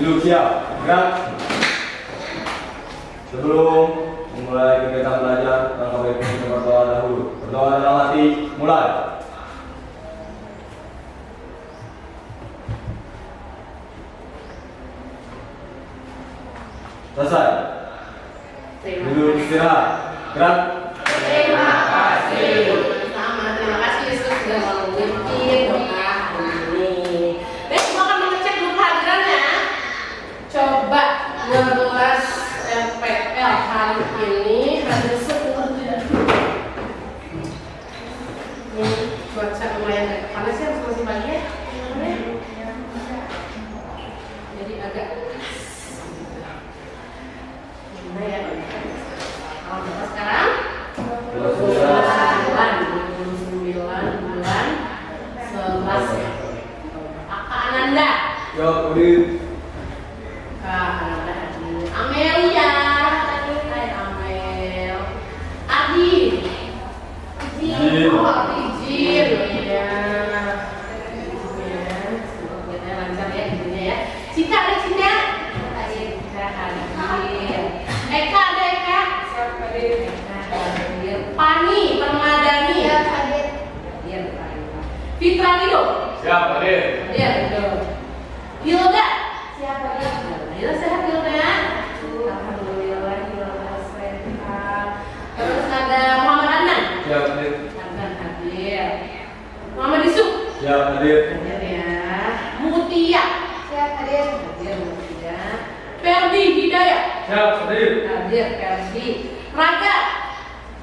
Duduk siap, gerak. Sebelum memulai kegiatan belajar, langkah baiknya kita berdoa dahulu. Berdoa dalam hati, mulai. Selesai. Duduk istirahat, gerak. Terima kasih. Sama, terima kasih Yesus sudah memimpin doa ini. Baik, semua akan mengecek buku hadirannya. Coba 12 MPL hari ini hadir semua tidak. Ini cuaca lumayan panas ya, masih pagi ya. Jadi agak gimana ya? Kalau kita sekarang 29 bulan 11 ya. Kakak Ananda. Jawab, Udin. Kak Ananda hadir. Amelia. Hai Amel. Adi. Jin. Oh, Adi Jin. Ya. Semoga lancar ya izinnya ya. Cika ada Cika. Cika hadir. Eka ada Eka. Siapa hadir? Pani Permadani. Siap hadir. Hadir Pani. Fitra Rido. Siap, hadir. Hadir Rido. Hilda. Siap hadir. Hilda sehat Hilda. Alhamdulillah Hilda sehat. Terus ada Muhammad Adnan. Siap, hadir. Adnan hadir. Muhammad Yusuf. Siap, hadir. Hadir ya. Mutia. Siap hadir. Hadir Mutia. Ferdi Hidayat. Siap, hadir. Hadir Ferdi. Raga.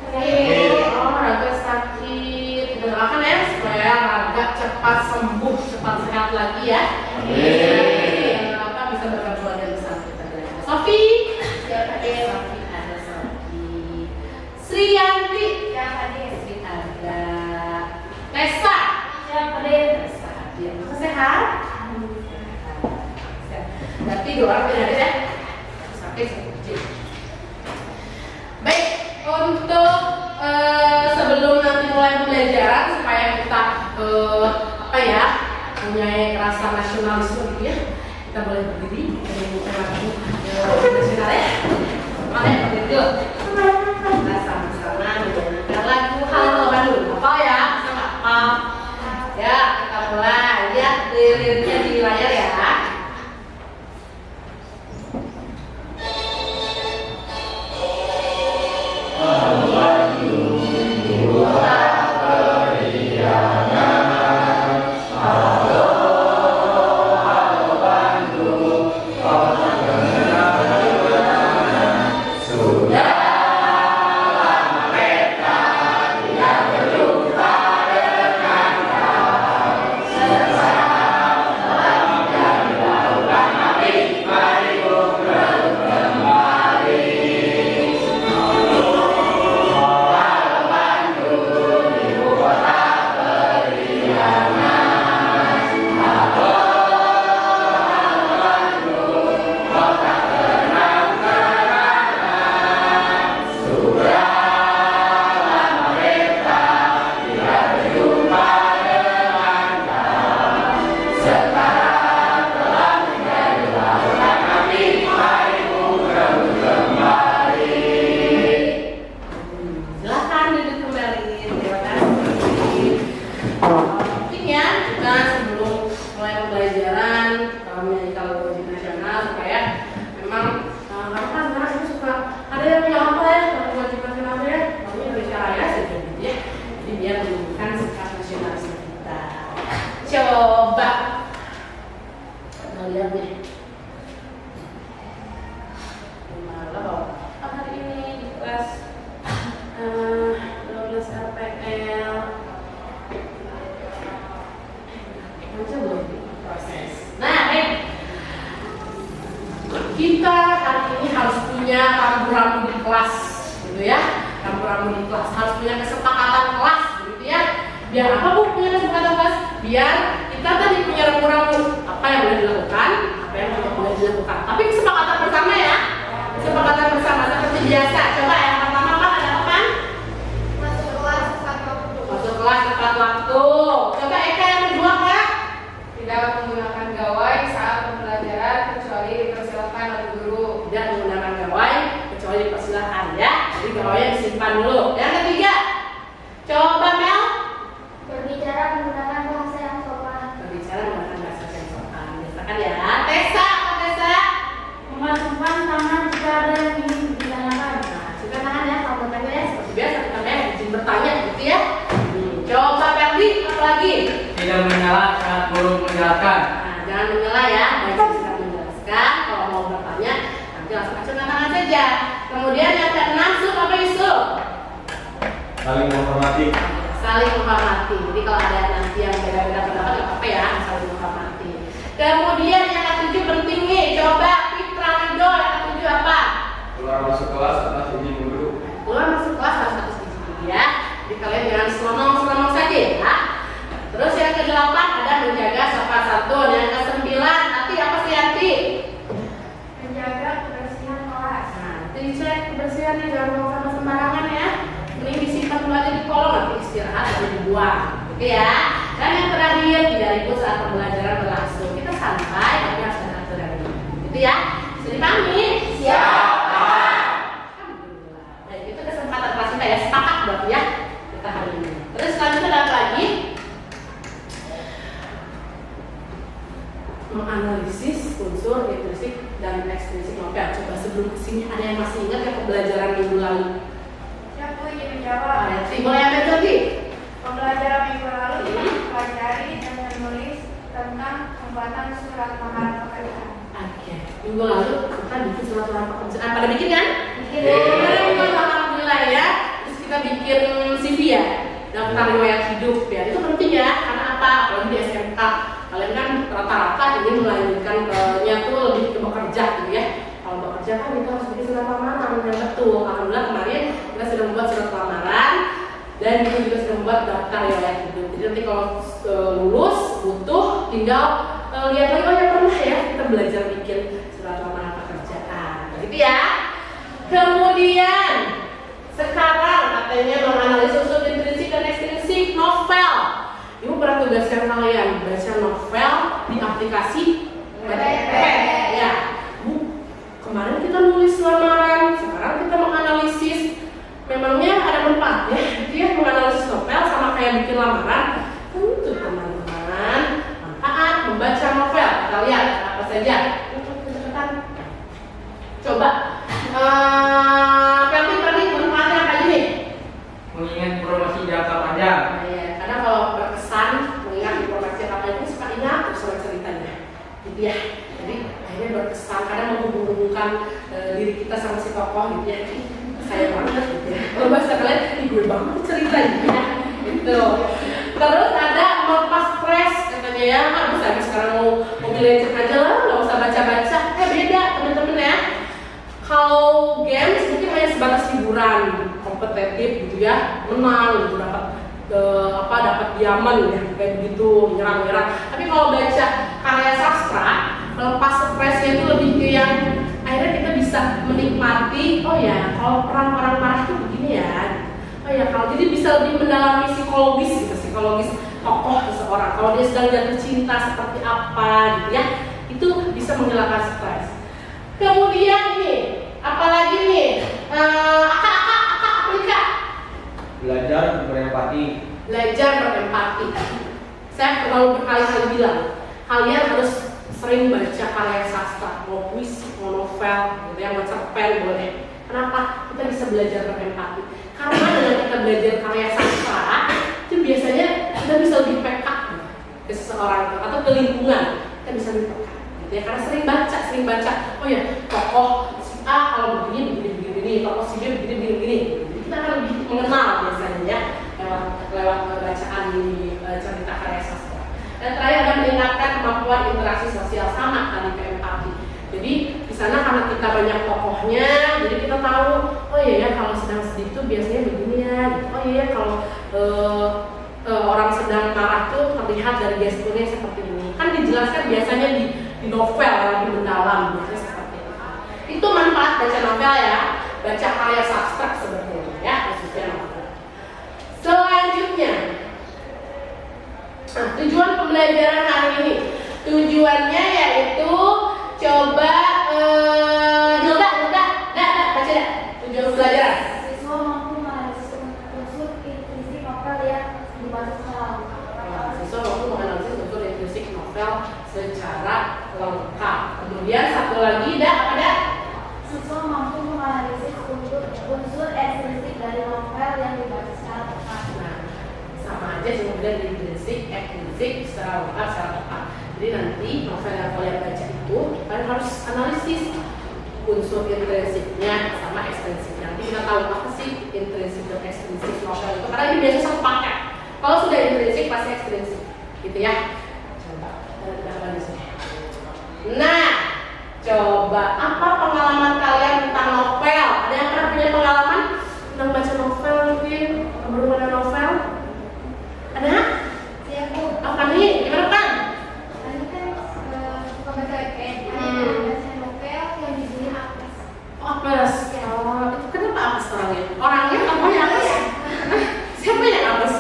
Oh, Raga sakit. Kita doakan ya supaya Raga cepat sembuh, cepat sehat lagi ya. Amin. Apa bisa berkeluarga besar kita. Sofi. Siap hadir. Sofi ada Sofi. Sriyanti. Siap hadir. Sri ada. Tessa. Siap hadir. Tessa hadir. Masa sehat? Sehat. Berarti dua orang tidak hadir ya. Sakit. Baik, untuk sebelum nanti mulai pembelajaran supaya kita punya rasa nasionalisme gitu ya, kita boleh berdiri dan lagu nasional ya. Mari berdiri dulu. Kita sama-sama menyanyikan lagu Halo Bandung. Apa ya? Sama apa? Ya, kita mulai. Lihat liriknya di layar ya. Kita hari ini harus punya rambu-rambu di kelas, gitu ya. Rambu-rambu di kelas harus punya kesepakatan kelas, gitu ya. Biar apa Bu punya kesepakatan kelas? Biar kita tadi punya rambu-rambu apa yang boleh dilakukan, apa yang tidak boleh dilakukan. Tapi kesepakatan bersama ya. Kesepakatan bersama seperti biasa. Coba yang pertama kan ada apa? Masuk kelas tepat waktu. Masuk kelas tepat waktu. Coba Eka yang kedua Kak. Tidak menggunakan gawai saat pembelajaran kecuali sopan dulu. Yang ketiga, coba Mel. Berbicara menggunakan bahasa yang sopan. Berbicara menggunakan bahasa yang sopan. Misalkan ya, Tessa, apa Tessa? Memasukkan tangan jika ada yang ingin ditanyakan. Nah, siapkan tangan ya, kalau bertanya ya. Seperti biasa kita izin bertanya gitu ya. Coba Ferdi, apa lagi? Tidak menyela saat guru menjelaskan. Nah, jangan menyela ya, baik bisa menjelaskan. Kalau mau bertanya, nanti langsung acungkan tangan saja. Kemudian yang keenam, Yusuf, apa Yusuf? Saling menghormati. Saling menghormati. Jadi kalau ada nanti yang beda-beda pendapat, nggak apa-apa ya, saling menghormati. Kemudian yang ketujuh penting nih, coba Fitra Ridho, yang ketujuh apa? Keluar masuk kelas atas izin guru. Keluar masuk kelas harus atas izin guru ya. Jadi kalian jangan selonong-selonong saja ya. Terus yang kedelapan ada menjaga sopan santun. Yang kesembilan, nanti apa sih Yanti? Menjaga kebersihan kelas. Nah, dicek kebersihan nih, jangan buang sampah sembarangan ya. Ini disimpan dulu aja di kolong, nanti istirahat dan dibuang. Oke ya. Dan yang terakhir, tidak ribut saat pembelajaran berlangsung. Kita santai, tapi harus ada aturannya. Gitu ya. Bisa dipahami? Siap. Alhamdulillah. Baik, itu kesempatan kelas kita ya. Sepakat berarti ya kita hari ini. Terus selanjutnya ada apa lagi? Menganalisis unsur intrinsik dan ekstrinsik novel. Coba sebelum kesini ada yang masih ingat ya pembelajaran minggu lalu? Siap Bu, izin menjawab. Mulai apa tadi? Pembelajaran minggu lalu pelajari dan menulis tentang pembuatan surat lamaran pekerjaan. Oke. Minggu lalu kita bikin surat lamaran pekerjaan. Pada bikin kan? Bikin. Alhamdulillah ya. Terus kita bikin CV ya, daftar riwayat hidup ya. Itu penting ya. Karena apa? Apalagi di SMK. Kalian kan rata-rata ingin melanjutkannya tuh lebih ke bekerja gitu ya. Kalau bekerja kan kita harus bikin surat lamaran yang betul. Alhamdulillah kemarin kita sudah membuat surat lamaran dan kita juga sudah membuat daftar riwayat hidup. Jadi nanti kalau lulus butuh tinggal lihat lagi, oh ya pernah ya kita belajar bikin surat lamaran pekerjaan. Begitu ya. Kemudian sekarang katanya menganalisis unsur intrinsik dan ekstrinsik novel. Ibu pernah tugaskan kalian baca novel di aplikasi Wattpad ya. Bu, kemarin kita nulis lamaran, sekarang kita menganalisis. Memangnya ada manfaatnya gitu ya menganalisis novel sama kayak bikin lamaran? Tentu teman-teman, manfaat membaca novel. Kita lihat apa saja. Cepetan. Coba. Berarti manfaatnya apa aja nih? Mengingat informasi jangka panjang. Nah, ya, karena kalau berkesan mengingat informasi apa itu suka ingat terus sama ceritanya, gitu ya. Jadi akhirnya berkesan, kadang menghubungkan diri kita sama si tokoh gitu ya. Saya banget gitu ya. Kalau bahasa kalian, ini gue banget ceritanya ya. Gitu. Terus ada melepas stres katanya ya. Bisa sekarang mau Mobile Legends aja lah, nggak usah baca-baca. Beda teman-teman ya. Kalau games mungkin hanya sebatas hiburan, kompetitif gitu ya, menang gitu, dapat diamond ya, kayak begitu, menyerang. Tapi kalau baca karya sastra, melepas stresnya itu lebih ke yang akhirnya kita bisa menikmati. Oh ya, kalau perang orang marah itu begini ya. Oh ya, kalau jadi bisa lebih mendalami psikologis tokoh seseorang. Kalau dia sedang jatuh cinta seperti apa gitu ya, itu bisa menghilangkan stres. Kemudian nih, apalagi nih, Aplika. Belajar berempati. Belajar berempati. Saya terlalu berkali-kali bilang, kalian harus sering baca karya sastra, mau puisi, mau novel, gitu ya, mau cerpen boleh. Kenapa? Kita bisa belajar berempati. Karena dengan kita belajar karya sastra, itu biasanya kita bisa lebih peka ke seseorang atau ke lingkungan. Kita bisa lebih peka. Ya, karena sering baca, oh ya tokoh si A kalau begini, tokoh si B begini. Jadi kita akan lebih mengenal biasanya ya lewat bacaan di cerita karya sastra. Dan terakhir ada meningkatkan kemampuan interaksi sosial sama tadi ke empati. Jadi di sana karena kita banyak tokohnya, jadi kita tahu, oh iya ya kalau sedang sedih itu biasanya begini ya. Oh iya ya kalau orang sedang marah tuh terlihat dari gesturnya seperti ini. Kan dijelaskan biasanya di novel lebih mendalam biasanya seperti itu. Itu manfaat baca novel ya, baca karya sastra sebetulnya ya, khususnya novel. Selanjutnya, tujuan pembelajaran hari ini, tujuannya yaitu coba Hilda, baca dah. Tujuan pembelajaran. Siswa mampu secara lengkap. Kemudian satu lagi ada Siswa mampu menganalisis unsur esensi dari novel yang dibaca secara tepat. nah, sama aja sih kemudian intrinsik, ekstrinsik secara lengkap, secara tepat. Jadi nanti novel yang kalian baca itu kalian harus analisis unsur intrinsiknya sama ekstrinsiknya. Nanti kita tahu apa sih intrinsik dan ekstrinsik novel itu karena ini biasanya satu paket. Kalau sudah intrinsik pasti ekstrinsik, gitu ya. Coba ada di sini. Nah, coba apa pengalaman kalian tentang novel? Ada yang pernah punya pengalaman tentang baca novel mungkin? Belum ada novel? Ada? Iya Bu. Apa nih? Gimana kan? Tadi kan suka baca webpad, ada baca novel yang judulnya Apes. Apes. Oh, itu kenapa apes orangnya? Orangnya apa yang apes? Siapa yang apes?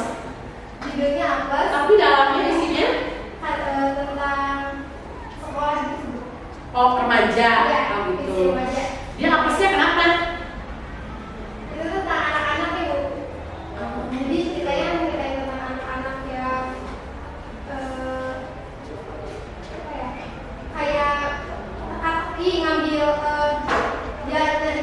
Judulnya Apes. Tapi dalamnya isinya Tentang sekolah gitu. oh remaja, Iya, oh gitu. isi remaja. Dia apesnya kenapa? Itu tentang anak-anak ya Bu. Jadi ceritanya menceritain tentang anak-anak yang apa ya? Kayak teka-teki ngambil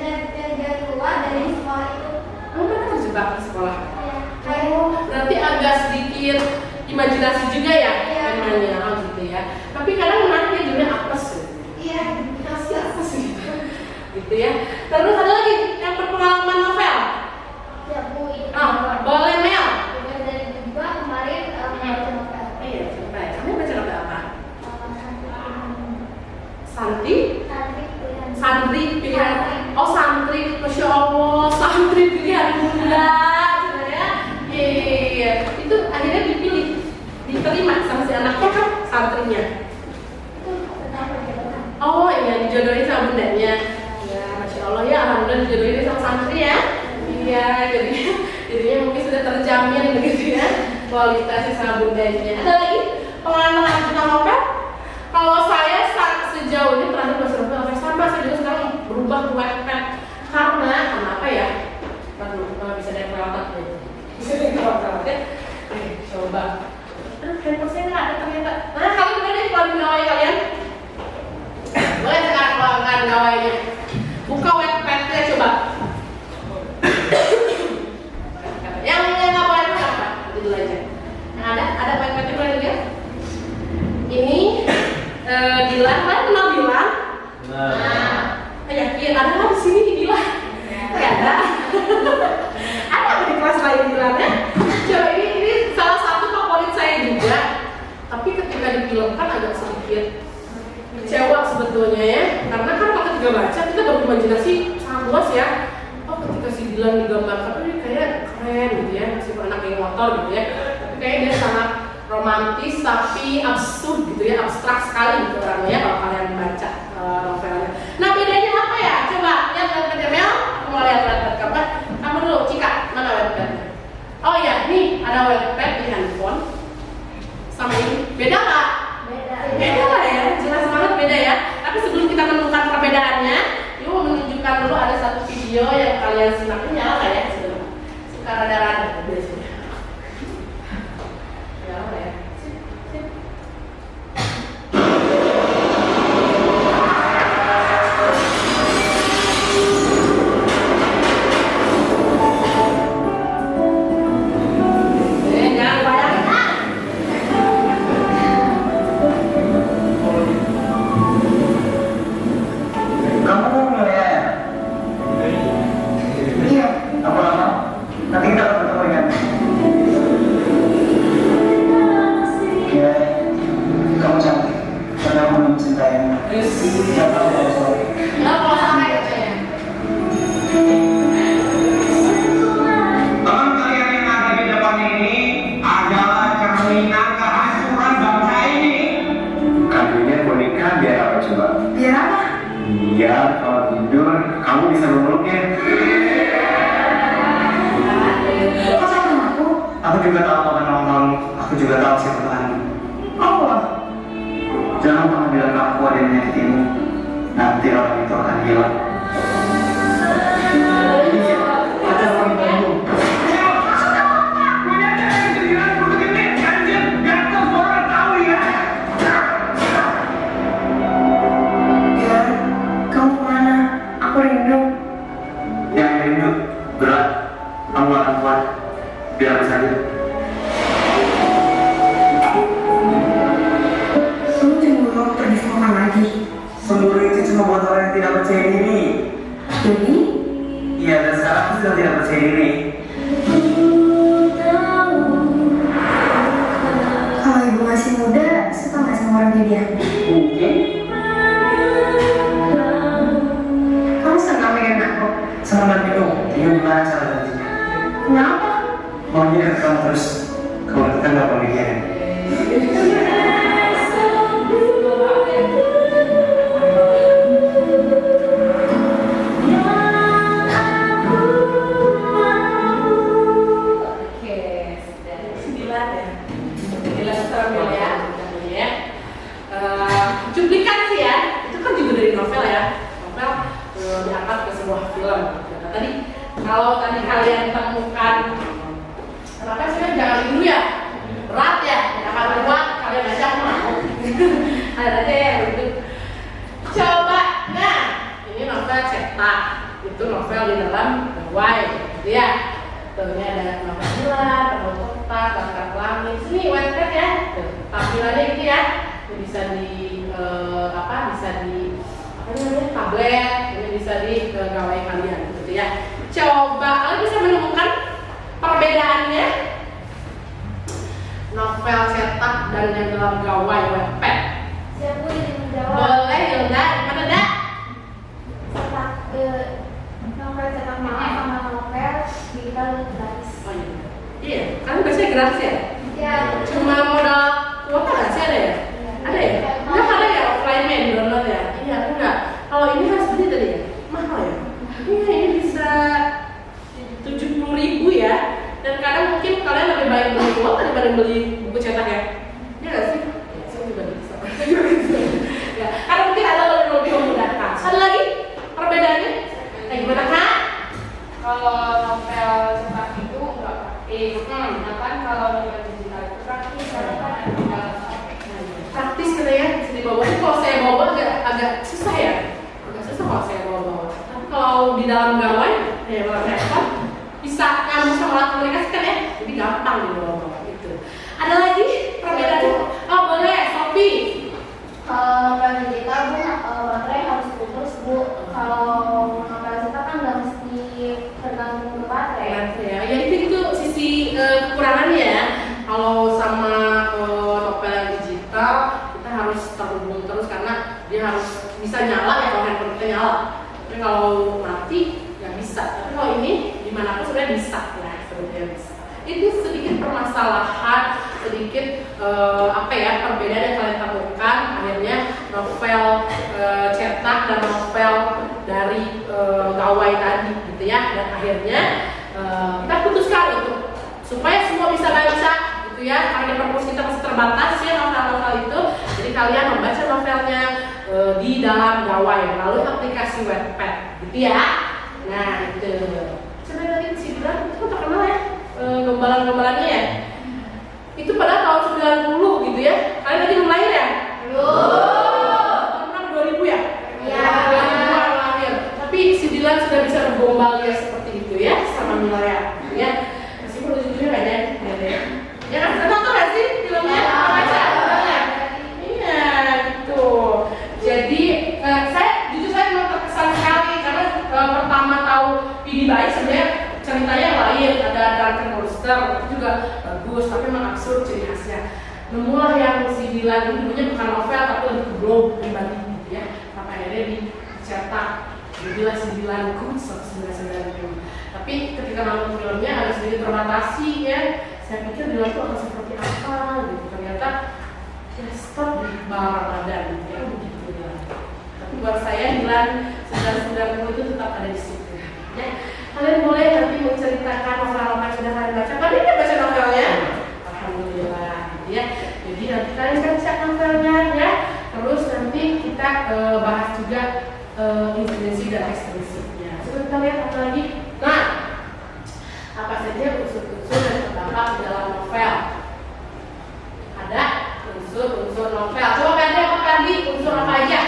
jalan keluar dari sekolah itu. Oh, mereka terjebak di sekolah. Ya, kayak Oh, berarti agak sedikit imajinasi juga ya Iya. temanya, oh gitu ya. Tapi kadang menariknya judulnya apes. iya, Siapa sih? Gitu ya. Terus ada lagi yang berpengalaman novel. ya Bu. Ah, boleh Mel. Kemudian dari juga kemarin baca novel. Iya, coba ya. Kamu baca novel apa? Santri Santri pilihan. Oh, santri. Masya Allah, santri pilihan bunda. Gitu ya. Iya. Itu akhirnya diterima sama si anaknya kan santrinya. itu tentang perjalanan. Oh iya, dijodohin sama bundanya. Ya, Masya Allah ya, alhamdulillah dijodohin sama santri ya. Iya, jadinya mungkin sudah terjamin begitu ya kualitasnya sama bundanya. Ada lagi pengalaman tentang novel? Kalau saya sejauh ini terakhir baca novel sama, saya juga sekarang berubah ke Wattpad karena apa ya? Bisa dari perawat ya. Bisa dari perawat ya. Coba. Handphone saya nggak ada ternyata. Nah, kalian boleh deh keluarin gawai kalian. Boleh sekarang keluarkan gawainya. Buka Wattpad-nya coba. Yang nggak boleh apa? Dulu aja. Nah, ada Wattpad-nya boleh dilihat. Ini Dilan, kalian kenal Dilan? Nah, Yakin ada nggak di sini Dilan? Nggak ada. Ada apa di kelas lain Dilan ya? Coba ini salah satu favorit saya juga. Tapi ketika difilmkan agak sedikit kecewa sebetulnya ya. Karena kan kalau ketika baca kita berimajinasi sangat luas ya. Oh, ketika si Dilan digambarkan ini kayak keren gitu ya, meskipun anak yang motor gitu ya. Tapi kayak dia sangat romantis tapi absurd gitu ya, abstrak sekali gitu orangnya kalau kalian baca novelnya. Nah, bedanya apa ya? Coba lihat Wattpad Mel, aku mau lihat Wattpad kamu. Kamu dulu, Cika, mana Wattpad? Oh ya, nih ada Wattpad di handphone sama ini. Beda nggak? Beda lah ya, jelas banget beda ya. Tapi sebelum kita menemukan perbedaannya, Ibu mau menunjukkan dulu ada satu video yang kalian simak. Ini nyala nggak ya? Suka rada-rada biasanya. Nyala ya. Jangan bayangin ah. Kamu ngeliat? Iya. Apa lama? Nanti kita akan bertemu dengan. Ya, kamu cantik. Karena aku mencintaimu. Tidak tahu kalau soal. Nggak mau sampai gitu ya. Teman kalian yang ada di depannya ini adalah cerminan kehancuran bangsa ini. Kandungnya boneka biar apa coba? Biar apa? Biar kalau tidur kamu bisa memeluknya. Kok sama aku? Aku juga tahu kapan nongol. Aku juga tahu siapa Tuhan. Oh. Jangan pernah bilang aku ada yang menyakitimu. Nanti orang itu akan hilang. Iya, ada orang itu. percaya diri. Jadi, Iya, dan sekarang aku sudah tidak percaya diri. kalau ibu masih muda, suka nggak sama orang kayak dia? Mungkin. Kamu senang mikirin aku? Sama bantu dong. Ini gimana cara gantinya? Kenapa? Mau jadi kamu terus. Kalau kita nggak pemikiran. Oke, dari 9 ya. 9 terambil ya. Ya. Cuplikan sih ya. Itu kan juga dari novel ya. Novel diangkat ke sebuah film. Nah, kalau tadi kalian temukan, kenapa sih jangan dulu ya? Berat ya, jangan buat kalian aja aku mau. Ada aja ya gitu. Coba, nah ini novel cetak. Itu novel di dalam gawai, gitu ya. Tentunya ada novel bulat, novel kotak, kotak langit. Sini webpad ya. Tuh, tampilannya gitu ya. Ini bisa di bisa di tablet, ini bisa di gawai kalian, gitu ya. Coba kalian bisa menemukan perbedaannya novel cetak dan yang dalam gawai webpad. Siapa yang menjawab? Boleh Yunda, mana dah? Cetak novel cetak malam sama novel digital gratis. Oh iya, iya, kan biasanya gratis ya? Ya. Cuma modal kuota nggak sih ada ya? Ada ya? Nggak ada ya offline main download ya? Iya enggak. Kalau ini harus beli tadi ya? Mahal ya? Iya ini bisa 70.000 ya. Dan kadang mungkin kalian lebih baik beli kuota daripada beli buku cetak ya? Iya nggak sih? Ya, saya juga bisa. Ya, karena mungkin ada lebih memudahkan. Ada lagi perbedaannya? Kayak gimana kak? Kalau novel cetak itu enggak praktis. Sedangkan kalau novel digital itu praktis karena kan ada Praktis kena ya, bisa dibawa. Tapi kalau saya bawa agak susah ya, agak susah kalau saya bawa. Tapi kalau di dalam gawai, ya dalam handphone bisa kamu sama alat komunikasi kan ya, jadi gampang dibawa gitu. Ada lagi perbedaan? Oh boleh, Sophie. kalau novel digital bu baterai harus putus bu. Kalau novel cetak kan nggak mesti tergantung ke baterai. Ya itu sisi kekurangannya ya. Kalau sama novel yang digital kita harus terhubung terus karena dia harus bisa nyala ya kalau handphone kita nyala. Tapi kalau mati nggak bisa. Tapi kalau ini dimanapun sebenarnya bisa ya, sebenarnya bisa. Itu sedikit permasalahan, sedikit perbedaan yang kalian temukan. Akhirnya novel cetak dan novel dari gawai tadi gitu ya. Dan akhirnya kita putuskan untuk supaya semua bisa baca gitu ya, karena perpus kita masih terbatas ya novel-novel itu. Jadi kalian membaca novelnya di dalam gawai melalui aplikasi webpad gitu ya. Nah itu sebenarnya tadi si bilang itu terkenal ya gombalan-gombalannya ya. Itu pada tahun 90 gitu ya. Kalian tadi belum lahir ya? Belum. 2000 ya? Iya. 2000-an lahir. Tapi si Dilan sudah bisa bergombal ya seperti itu ya sama Mila ya. Masih perlu jujur aja ya. Ya kan kita nonton nggak sih filmnya? Baca filmnya? Iya gitu. Jadi saya memang terkesan sekali karena pertama tahu Pidi Bayi sebenarnya ceritanya lain, ada Drunken Monster itu juga bagus tapi memang absurd ciri khasnya. Nemulah yang si Dilan ini dulunya bukan novel tapi lebih blog pribadi gitu ya. Sampai akhirnya dicetak. Jadilah si Dilan Good 1990. Tapi ketika nonton filmnya ada sedikit terbatasi ya. Saya pikir Dilan itu akan seperti apa gitu. Ternyata ya stop di bawah Ramadan gitu ya begitu ya. Tapi buat saya Dilan 1990 itu tetap ada di situ. Ya, kalian boleh nanti menceritakan novel-novel yang sudah kalian baca. Kalian udah baca novelnya? Alhamdulillah gitu ya. Jadi nanti kalian baca novelnya ya. Terus nanti kita bahas juga inspirasi dan ekstensifnya. Coba kita lihat apa lagi. Nah, apa saja unsur-unsur yang terdapat di dalam novel? Ada unsur-unsur novel. Coba Ferdi apa Ferdi? Unsur apa aja?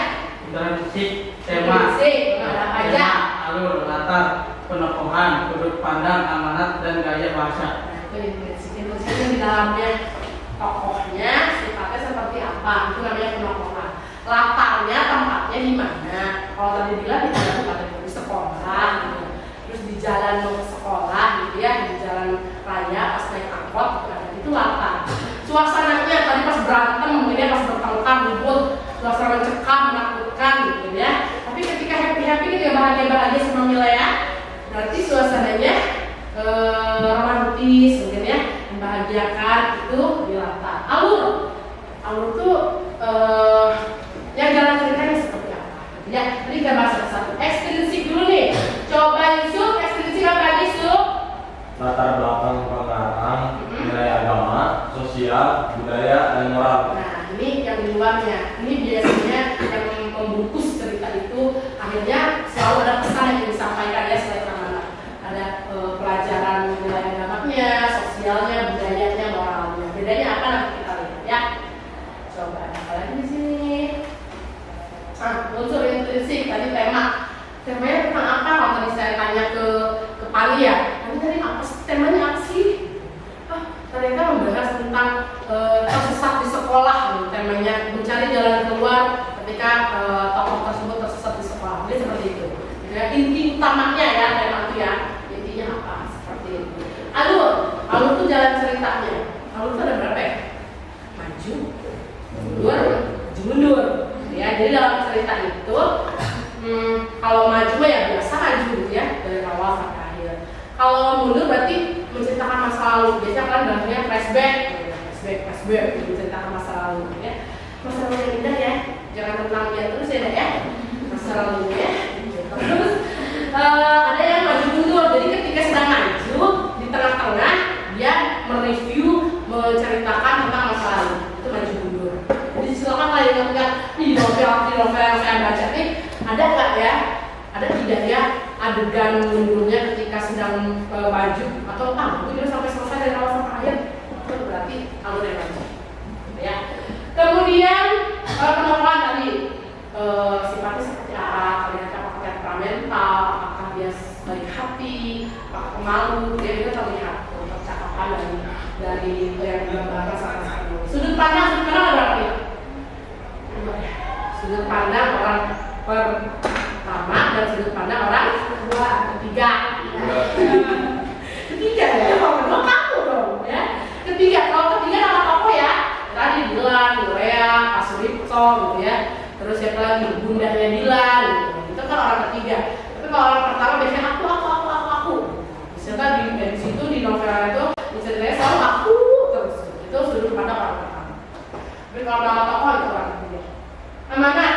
Introduksi, tema, Ada apa aja? alur, latar, penokohan, sudut pandang, amanat, dan gaya bahasa. Nah, itu inspirasi di dalamnya tokohnya sifatnya seperti apa? Itu namanya penokohan. Latarnya, tempatnya di mana? Kalau tadi bilang di temanya tentang apa? Kalau tadi saya tanya ke Pali ya, tadi apa sih temanya apa sih? Mereka membahas tentang tersesat di sekolah, temanya mencari jalan keluar ketika tokoh tersebut tersesat di sekolah. Jadi seperti itu. Ya, inti utamanya ya tema itu ya, intinya apa? Seperti itu. Alur itu jalan ceritanya. Alur itu ada berapa ya? Maju, mundur. Ya, jadi dalam cerita itu, kalau maju ya biasa maju gitu ya dari awal sampai akhir. Kalau mundur berarti menceritakan masa lalu. Biasanya kalian bilangnya flashback, menceritakan masa lalu ya. Masa lalu yang indah ya, jangan tentang dia terus ya masa lalu ya. Terus ada yang maju mundur. Jadi ketika sedang maju di tengah-tengah dia mereview, menceritakan tentang masa lalu. Itu maju mundur. Jadi silakan kalian lihat di novel yang saya baca nih, ada nggak ya? Ada tidak ya adegan mundurnya ketika sedang maju atau mungkin sampai selesai dari awal sampai akhir? Itu berarti alur yang maju ya. Kemudian penokohan tadi sifatnya seperti apa? Kalian apakah temperamental, apakah dia baik hati, apakah pemalu? Dia juga terlihat percakapan dari yang digambarkan sama sudut pandang ada berapa nih? Sudut pandang orang pertama dan sudut pandang orang ketiga ya, kalau kedua kamu dong ya. Kalau ketiga nama tokoh ya, tadi Dilan, Korea, Kasuripso gitu ya. Terus siapa lagi? Bundanya Dilan gitu. Itu kan orang ketiga. Tapi kalau orang pertama biasanya aku. Misalnya di situ di novel itu ceritanya selalu aku terus. Itu sudut pandang orang pertama. Tapi kalau nama tokoh itu orang ketiga. Mana?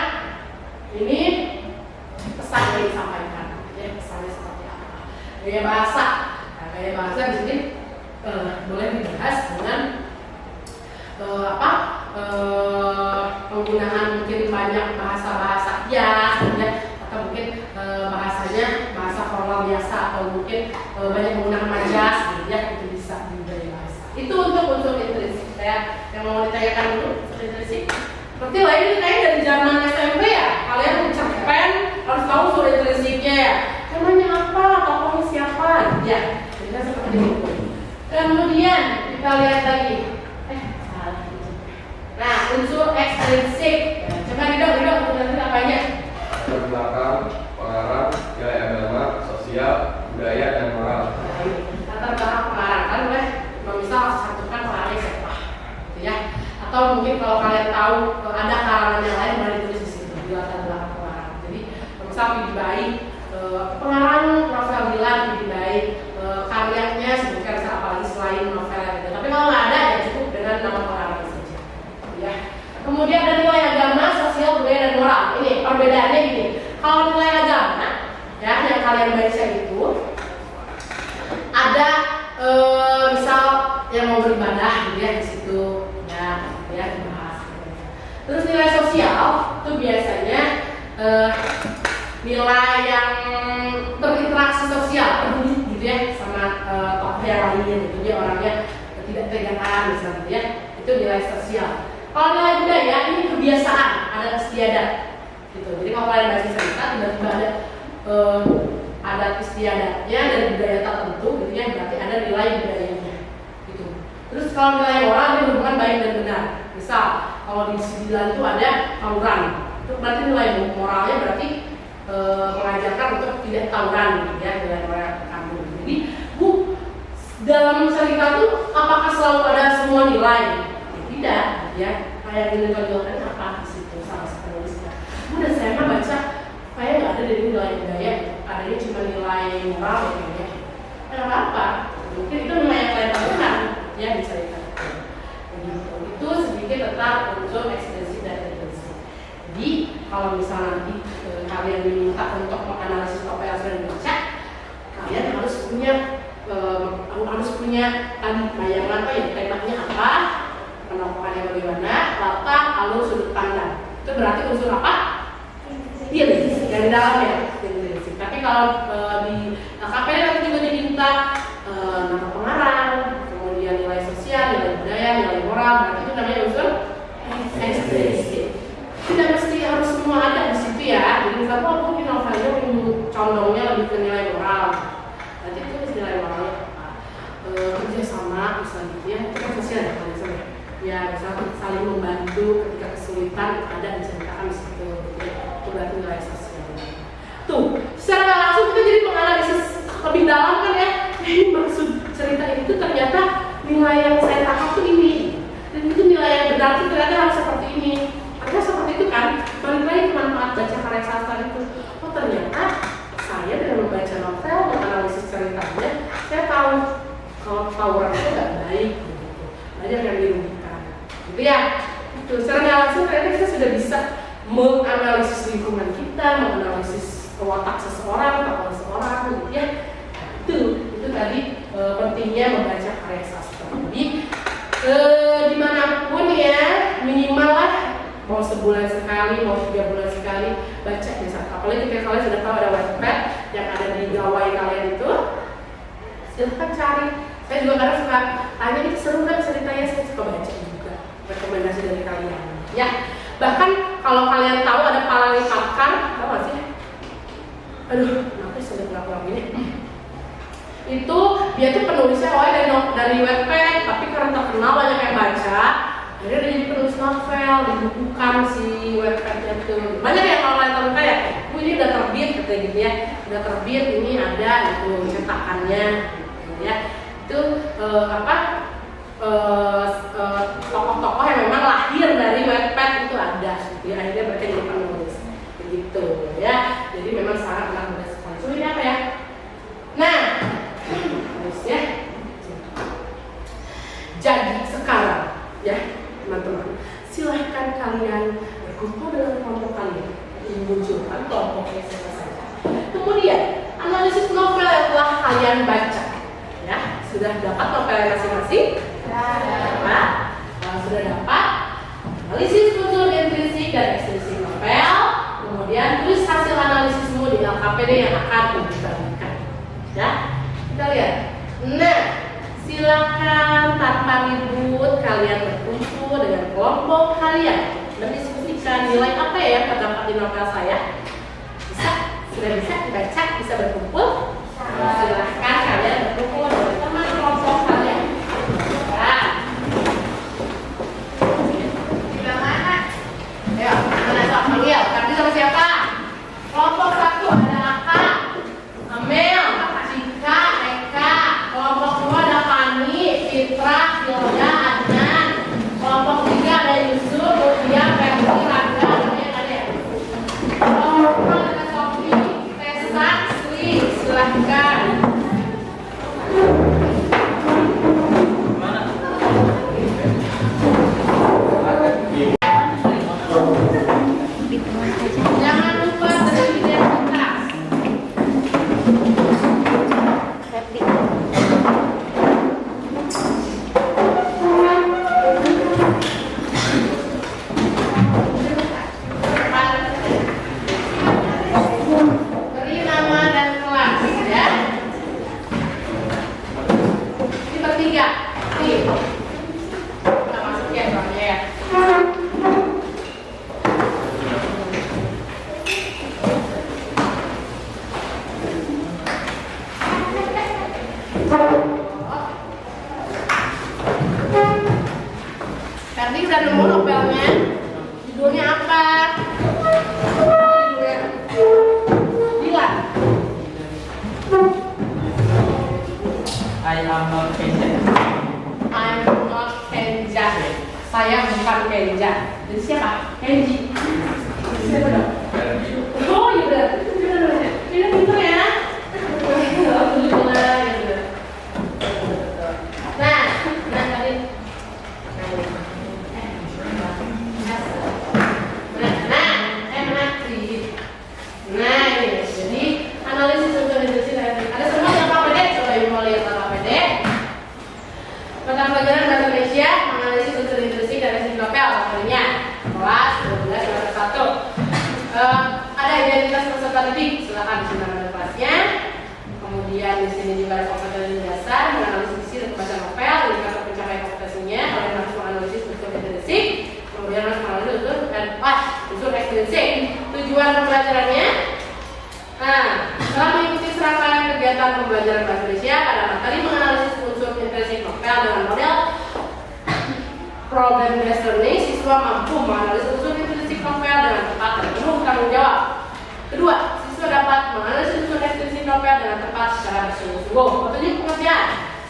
Ini pesan yang disampaikan, ya pesannya seperti apa? Gaya bahasa, gaya bahasa di sini boleh dibahas dengan penggunaan mungkin banyak bahasa hias, ya, atau mungkin bahasanya bahasa formal biasa, atau mungkin banyak menggunakan majas, gitu ya, itu bisa di gaya bahasa. Itu untuk unsur intrinsik. Yang mau ditanyakan dulu intrinsik. Seperti lain kayak dari zaman SMP ya, kalian cerpen harus tahu unsur intrinsiknya ya. Namanya apa, tokohnya siapa, ya. Jadi seperti itu. Kemudian kita lihat lagi. Salah. Nah, unsur ekstrinsik. Ya, coba Ridho nanti apanya? Latar belakang, pengarang, nilai agama, sosial, budaya, dan moral. Latar belakang pengarang kan boleh misal satukan pengarangnya siapa, gitu ya. Atau mungkin kalau kalian tahu ada karangan yang lain boleh ditulis di situ di latar belakang pengarang. Jadi misal Pidi Baik, pengarang novel Dilan Pidi Baik, karyanya sebutkan apa lagi selain novel itu. Tapi kalau nggak ada ya cukup dengan nama pengarang saja. Ya. Kemudian ada nilai agama, sosial, budaya, dan moral. Ini perbedaannya gini. Kalau nilai agama ya yang kalian baca itu ada misal yang mau beribadah gitu ya di situ ya dibahas. Terus nilai sosial itu biasanya nilai yang berinteraksi sosial, peduli gitu ya sama tokoh yang lain, gitu ya, orangnya tidak tegangan misalnya gitu ya, itu nilai sosial. Kalau nilai budaya ini kebiasaan, ada istiadat gitu. Jadi kalau kalian baca cerita tiba-tiba ada adat istiadatnya dari budaya tertentu gitu ya, berarti ada nilai budayanya gitu. Terus kalau nilai moral ini berhubungan baik dan benar. Misal kalau di Dilan itu ada tawuran, itu berarti nilai moralnya berarti mengajarkan untuk tidak tawuran gitu ya, nilai moral terkandung. Jadi dalam cerita itu apakah selalu ada semua nilai? Tidak ya, kayak di tonjolan apa di situ salah satu penulisnya. Dan saya mah baca kayak nggak ada dari nilai budaya, adanya cuma nilai moral ya. Kenapa apa? Mungkin itu nilai yang lain temukan ya bisa dikatakan. Itu sedikit tentang unsur ekstrinsik dan intrinsik. Jadi kalau misalnya nanti kalian diminta untuk menganalisis apa yang sudah dibaca, kalian harus punya tadi bayangan apa ya, temanya apa, penokohannya bagaimana, latar, alur, sudut pandang. Itu berarti unsur apa? Iya, yang di dalam ya. Tapi kalau di KPD nanti juga diminta nama pengarang, kemudian nilai sosial, nilai budaya, nilai moral, berarti itu namanya unsur ekstrinsik. Tidak mesti harus semua ada di situ ya. Jadi misalnya mungkin novelnya condongnya lebih ke nilai moral. Nanti tulis nilai moralnya apa? Kerjasama misalnya gitu ya, itu kan sosial ya kalau misalnya. Ya misalnya saling membantu ketika kesulitan ada diceritakan di situ. Itu berarti nilai sosial. Tuh, secara nggak langsung kita jadi menganalisis lebih dalam kan ya. Ini maksud cerita itu ternyata nilai yang saya tangkap tuh ini. Dan itu nilai yang benar itu ternyata harus seperti ini. Karena seperti itu kan, balik lagi ke manfaat baca karya sastra itu. Oh ternyata saya dengan membaca novel, menganalisis ceritanya, saya tahu kalau tawuran itu nggak baik, gitu. Banyak yang dirugikan, gitu ya. Itu secara nggak langsung ternyata kita sudah bisa menganalisis lingkungan kita, menganalisis watak seseorang, tokoh seseorang, gitu ya. Itu tadi pentingnya membaca karya sastra. Jadi dimanapun ya, minimal lah mau sebulan sekali, mau 3 bulan sekali baca ya. Apalagi ketika kalian sudah tahu ada Wattpad yang ada di gawai kalian itu, silahkan cari. Saya juga kadang suka tanya, ini seru kan ceritanya, saya suka baca juga rekomendasi dari kalian ya. Bahkan kalau kalian tahu ada Palali Pakar, tahu gak sih? Aduh, kenapa sudah kurang ini? Itu dia tuh penulisnya awalnya dari Wattpad, tapi karena terkenal banyak yang baca, akhirnya dia jadi penulis novel, dibukukan si Wattpadnya tuh. Banyak yang kalau kalian tahu kayak, ini udah terbit gitu ya, udah terbit, ini ada itu cetakannya, gitu ya. Itu tokoh-tokoh yang memang lahir dari Wattpad itu ada, gitu ya. Akhirnya mereka jadi penulis, begitu ya. Jadi memang sangat menarik sekali. So ini apa ya? Nah, ya. Jadi sekarang ya teman-teman, silahkan kalian berkumpul dengan kelompok kalian, memunculkan kelompoknya siapa saja. Kemudian analisis novel yang telah kalian baca. Ya, sudah dapat novelnya masing-masing? Dapat. Kalau sudah dapat, analisis unsur intrinsik dan ekstrinsik novel. Kemudian tulis hasil analisismu di LKPD yang akan dibagikan. Ya, kita lihat. Nah, silakan tanpa ribut kalian berkumpul dengan kelompok kalian mendiskusikan nilai apa ya yang terdapat di novel saya. Bisa? Sudah bisa dibaca? Bisa berkumpul? Silakan kalian berkumpul dengan teman kelompok kalian. Nah, di mana? Ayo, mana sok panggil? Tapi sama siapa? Kelompok 1 ada Aka, Amel, Cika, Eka. Kelompok 2 ada Fani, Fitra, Hilda, Adnan. Kelompok 3 ada Yusuf, Rupiah, Ferdi, Raga, ada. Kelompok 4 ada Sofi, Tessa, Sri. Silahkan. Jangan lupa beridentitas. Beri nama dan kelas ya. Ini bertiga. Nih. Kita masuk ya soalnya ya. Ferdi udah nemu novelnya? Judulnya apa? Judulnya Dilan. I am not Kenja. I'm not Kenja. Saya bukan Kenja. Jadi siapa? Kenji. Siapa dong? Oh iya benar. Ini pintar ya. Alhamdulillah gitu. Nah tadi. Nah ini jadi analisis unsur intrinsik tadi. Ada semua yang KPD, coba ibu mau lihat KPD. Mata pelajaran bahasa Indonesia menganalisis unsur intrinsik dari sisi novel artinya kelas 12 semester 1. Ada identitas peserta didik, silakan disimak pada kelasnya. Kemudian di sini juga ada kompetensi dasar, menganalisis isi dan pembaca novel, indikator pencapaian kompetensinya. Kalian harus menganalisis unsur intrinsik, kemudian harus menganalisis unsur ekstrinsik. Tujuan pembelajarannya Nah, setelah mengikuti serangkaian kegiatan pembelajaran bahasa Indonesia, pada materi menganalisis unsur intrinsik novel dengan model problem based learning, siswa mampu menganalisis unsur intrinsik novel dengan tepat dan penuh tanggung jawab. Kedua, siswa dapat menganalisis unsur intrinsik novel dengan tepat secara bersungguh-sungguh. Petunjuk pengertian: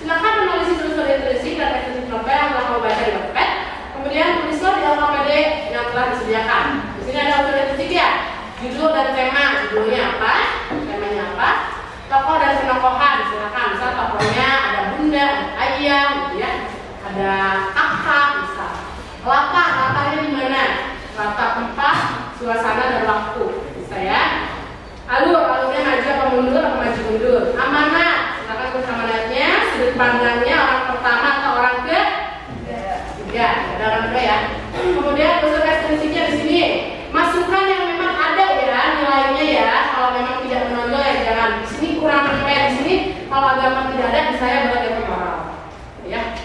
silakan menganalisis unsur intrinsik dan ekstrinsik novel yang telah membaca di Wattpad. Kemudian tulislah di LKPD yang telah disediakan. Di sini ada unsur intrinsik ya. Judul dan tema, judulnya apa, temanya apa, tokoh dan penokohan, silakan. Misal tokohnya ada bunda, ada ayah, gitu ya, ada kakak, misal. Latarnya di mana? Latar tempat, suasana dan waktu, bisa ya. Alurnya maju apa mundur atau maju mundur. Amanat, silakan tulis amanatnya, sudut pandangnya orang pertama atau orang ketiga, ada orang kedua ya. Kemudian unsur ekstrinsiknya di sini. Masukan yang memang ada ya nilainya ya. Kalau memang tidak menonjol ya jangan. Di sini kurang di sini kalau agama tidak ada di saya belajar moral. Ya.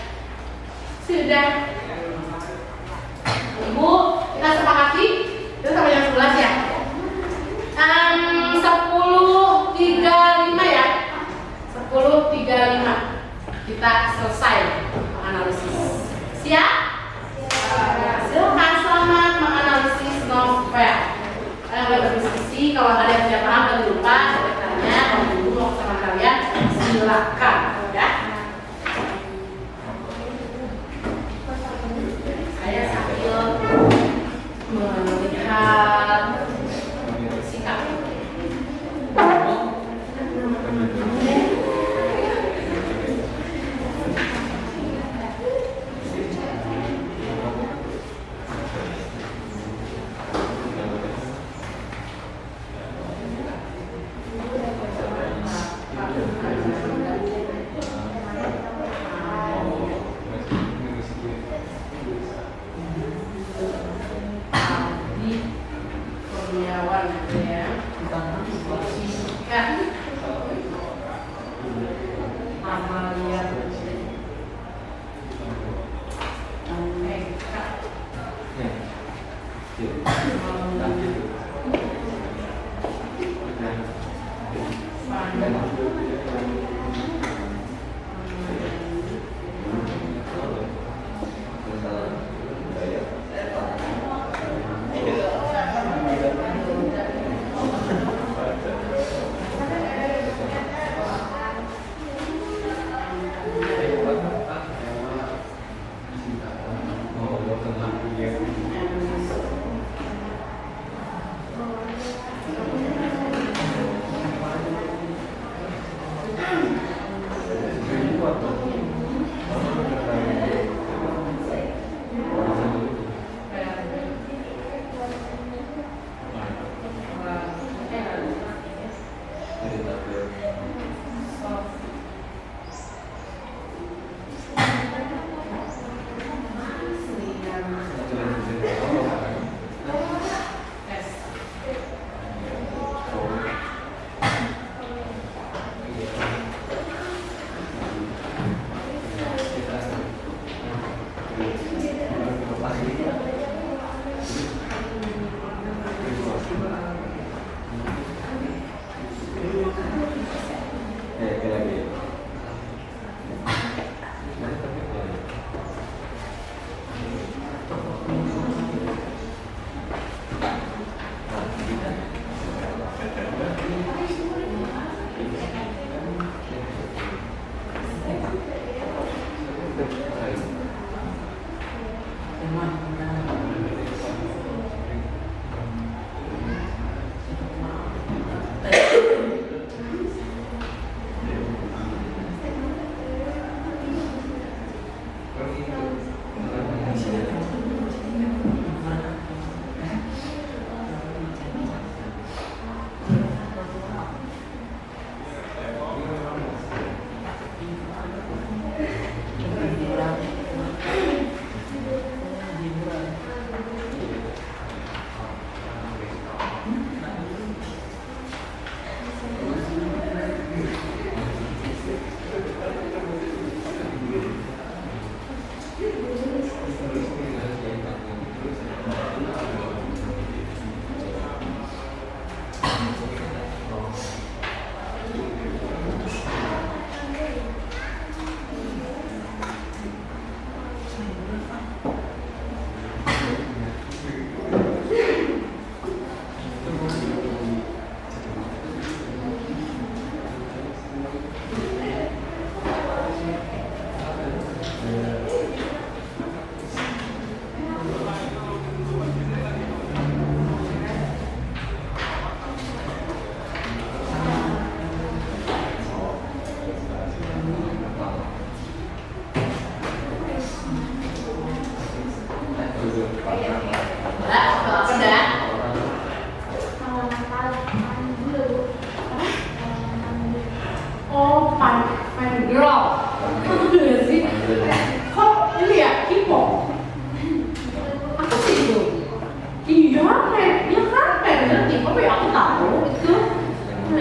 Sudah. Ibu, kita sepakati itu sampai jam 11 ya. 10.35 ya. 10.35 kita selesai analisis. Siap? Silakan, selamat menganalisis novel. Kalian berdiskusi, kalau ada yang tidak paham dan lupa, saya tanya, kalau dulu mau sama kalian, silakan ya. Saya sambil melihat sikap.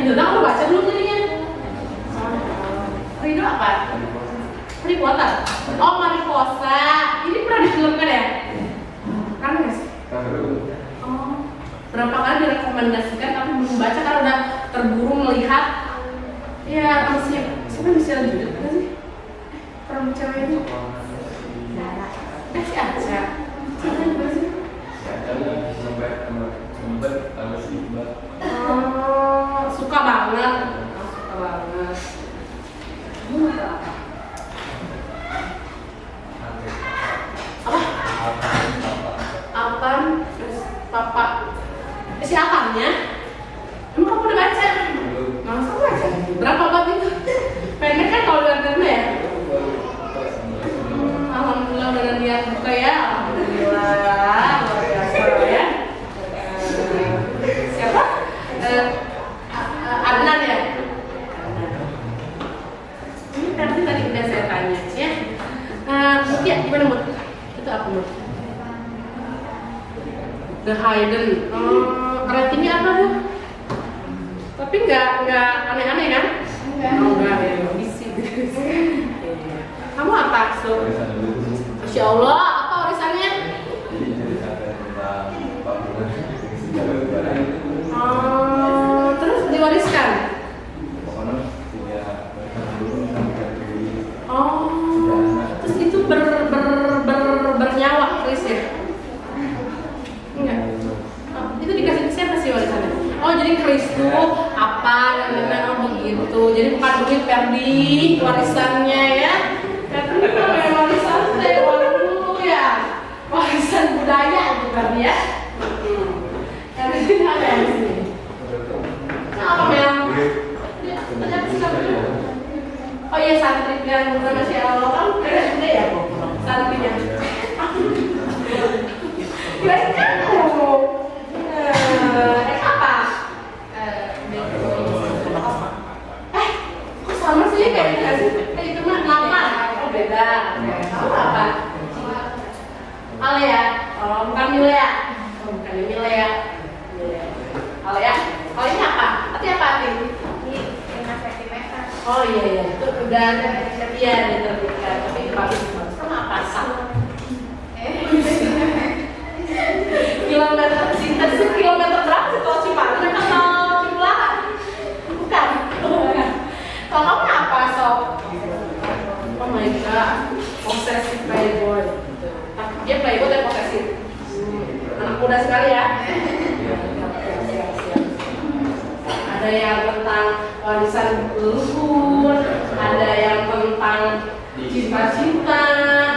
Udah aku baca dulu tadinya. Rido apa? Harry Potter. Oh, Mariposa. Ini pernah difilmkan ya? Kan nggak sih? Oh, berapa kali direkomendasikan tapi belum baca karena udah terburu melihat. Ya, siapa Michelle Judith kan sih? Perang cewek itu. Si Aca. Siapa juga sih? Suka banget. Suka banget. Apaan? Terus papa. Si apanya? Emang kamu udah baca? Masa baca? Berapa bab itu? Pendek kan kalau lihat dulu ya? Alhamdulillah benar dia buka ya. Alhamdulillah luar biasa ya. Siapa? Adnan ya? Ini tadi udah saya tanya ya. Ya gimana Mut? Itu apa Mut? The Hidden. Ratingnya apa tuh? Tapi nggak aneh-aneh kan? Enggak ya, isi. Kamu apa so? Masya Allah, apa warisannya? Terus diwariskan? Oh, terus itu bernyawa Chris ya? Enggak. Itu dikasih ke siapa sih warisannya? Oh, jadi Chris tuh apa dan memang begitu. Jadi bukan duit Ferdi warisannya ya. Tapi kalau warisan saya dulu ya. Warisan budaya itu Ferdi ya. Karena ini apa yang di sini? Apa Mel? Oh iya, santri yang bukan Masya Allah. Kamu keren juga ya santrinya. Keren kamu. Apa? Kok sama sih kayaknya sih? Itu mah nama. Oh beda. Kamu apa? Alea. Oh bukan Milea. Oh bukan Milea. Alea. Oh ini apa? Arti apa Ati? Ini 5 cm. Oh iya itu udah diterbitkan. Tapi itu bagus sama apa? Kilometer cinta itu kilometer berapa sih kalau Cipaten atau Cipularang? Bukan. Kalau kamu apa sob? Oh my god, posesif playboy. Dia playboy dan posesif. Anak muda sekali ya. Ada yang tentang warisan leluhur, ada yang tentang cinta-cinta,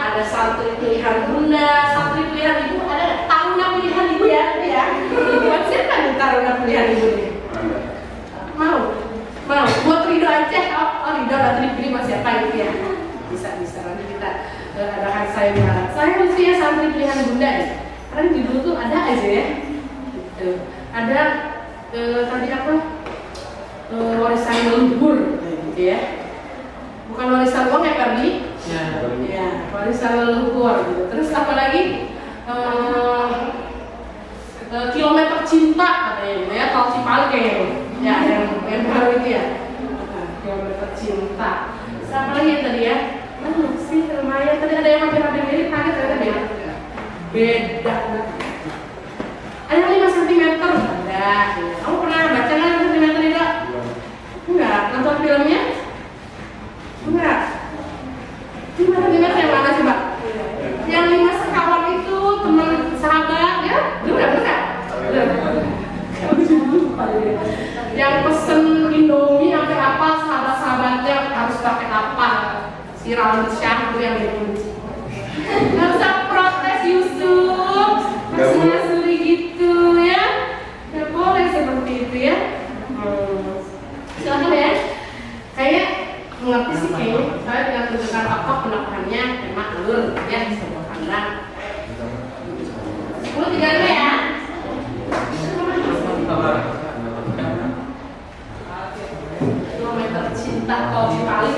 ada santri pilihan bunda, santri pilihan ibu, ada taruna pilihan ibu ya, ya. Buat siapa nih taruna pilihan ibu nih? Mau? Buat Rido aja. Oh Rido nanti dipilih buat siapa itu ya? Bisa nanti kita adakan saya bilang. Saya usia santri pilihan bunda ya. Karena di dulu tuh ada aja ya. Ada tadi apa? Warisan leluhur gitu ya. Bukan warisan uang ya Ferdi? Ya, warisan leluhur gitu. Terus apa lagi? Kilometer cinta katanya gitu ya, tol Cipali kayaknya gitu. Ya, yang baru itu ya. Kilometer cinta. Terus apa lagi ya tadi ya? Sih lumayan. Tadi ada yang hampir mirip, kaget ternyata beda. Beda. Ada 5 cm ada. Kamu pernah baca nggak 5 cm itu? Enggak. Nonton filmnya? Enggak. 5 cm yang mana sih Mbak? Yang 5 sekawan itu teman sahabat ya? Bener? Yang pesen Indomie sampai apa sahabat-sahabatnya harus pakai apa? Si Raul Syah itu yang dikunci. Nggak usah protes Yusuf. Masuk gitu ya. Nggak boleh seperti itu ya. Silakan ya. Kayaknya mengerti sih kayaknya. Saya tinggal tunjukkan apa pendapatannya. Memang alur ya sebuah kandang. 10.35 ya. Kilometer cinta tol Cipali.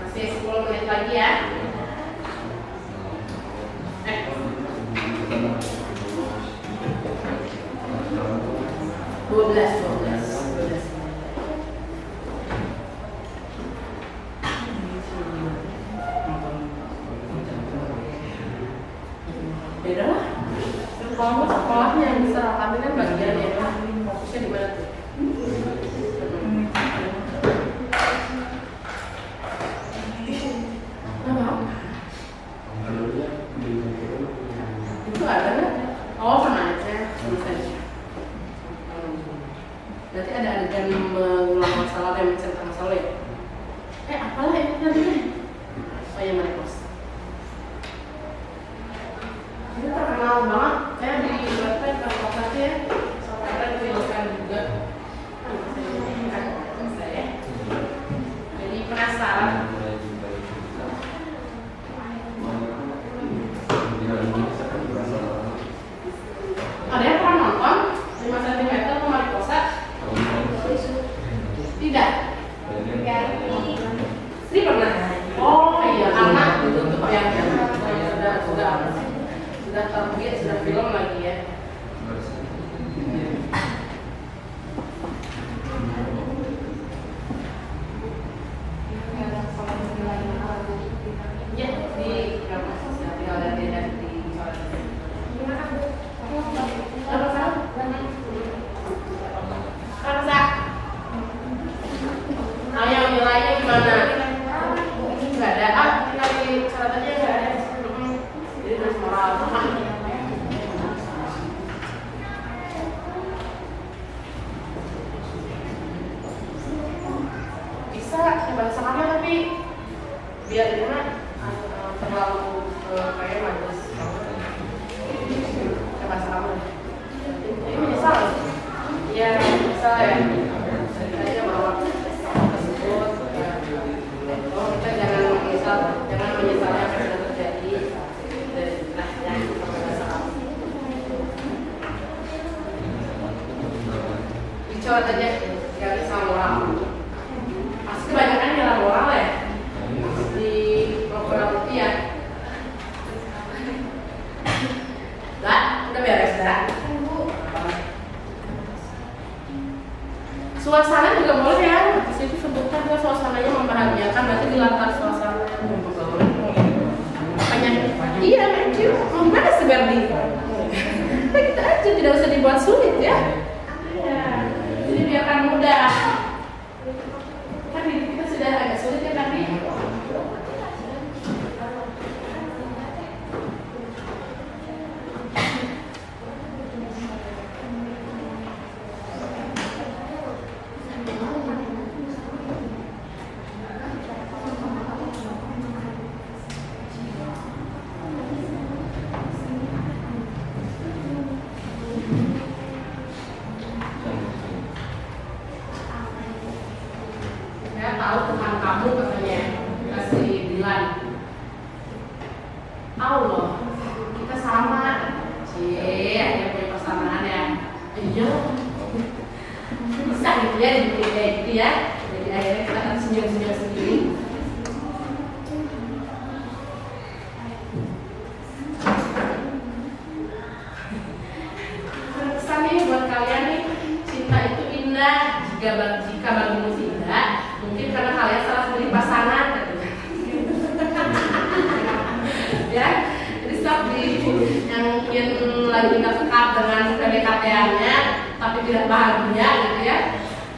Masih 10 menit lagi ya. 12. Beda lah. Kalau mau sekolahnya yang bisa tapi kan bagian ya, fokusnya di mana tuh? Itu ada nggak? Oh, sama aja, sama saja. Nanti ada adegan mengulang masalah dan menceritakan masalah ya. Apalah ini nanti? Oh ya, Marcos. Ini terkenal banget. Saya di website kalau ya, soalnya ditunjukkan juga. Jadi penasaran. Ada yang pernah nonton 5 cm Mariposa? Tidak. Sri pernah. Oh iya, karena itu tuh yang sudah terbit, sudah film lagi ya. Ya, di drama sosial tinggal dan tidak di Ayo nilainya gimana? Nggak ada. Tinggal di catatannya nggak ada. Jadi terus moral. Bisa bahasa kamu tapi biar di mana terlalu kayak manis. Bahasa kamu. Ini menyesal. Iya menyesal ya. Saya bahwa tersebut kita jangan menyesali apa yang sudah terjadi. Nah, yang bahasa kamu. Dicoret aja, gak bisa moral. Pasti kebanyakan di dalam menghilangkan suasana. Makanya, iya, Matthew, mau gimana sih Berdi? Nah, kita aja tidak usah dibuat sulit ya. Iya, jadi biarkan mudah. Kan hidup kita sudah agak sulit ya Berdi. Saya tahu teman kamu katanya kasih bilang, Allah kita sama, ada punya persamaan ya, iya, bisa gitu ya, gitu ya, jadi akhirnya kita akan senyum-senyum sendiri. Berkesan nih buat kalian nih, cinta itu indah jika bagimu tidak. Mungkin karena kalian salah pilih pasangan katanya. Ya, jadi stop di yang mungkin lagi dekat dengan PDKT-nya tapi tidak bahagia gitu ya,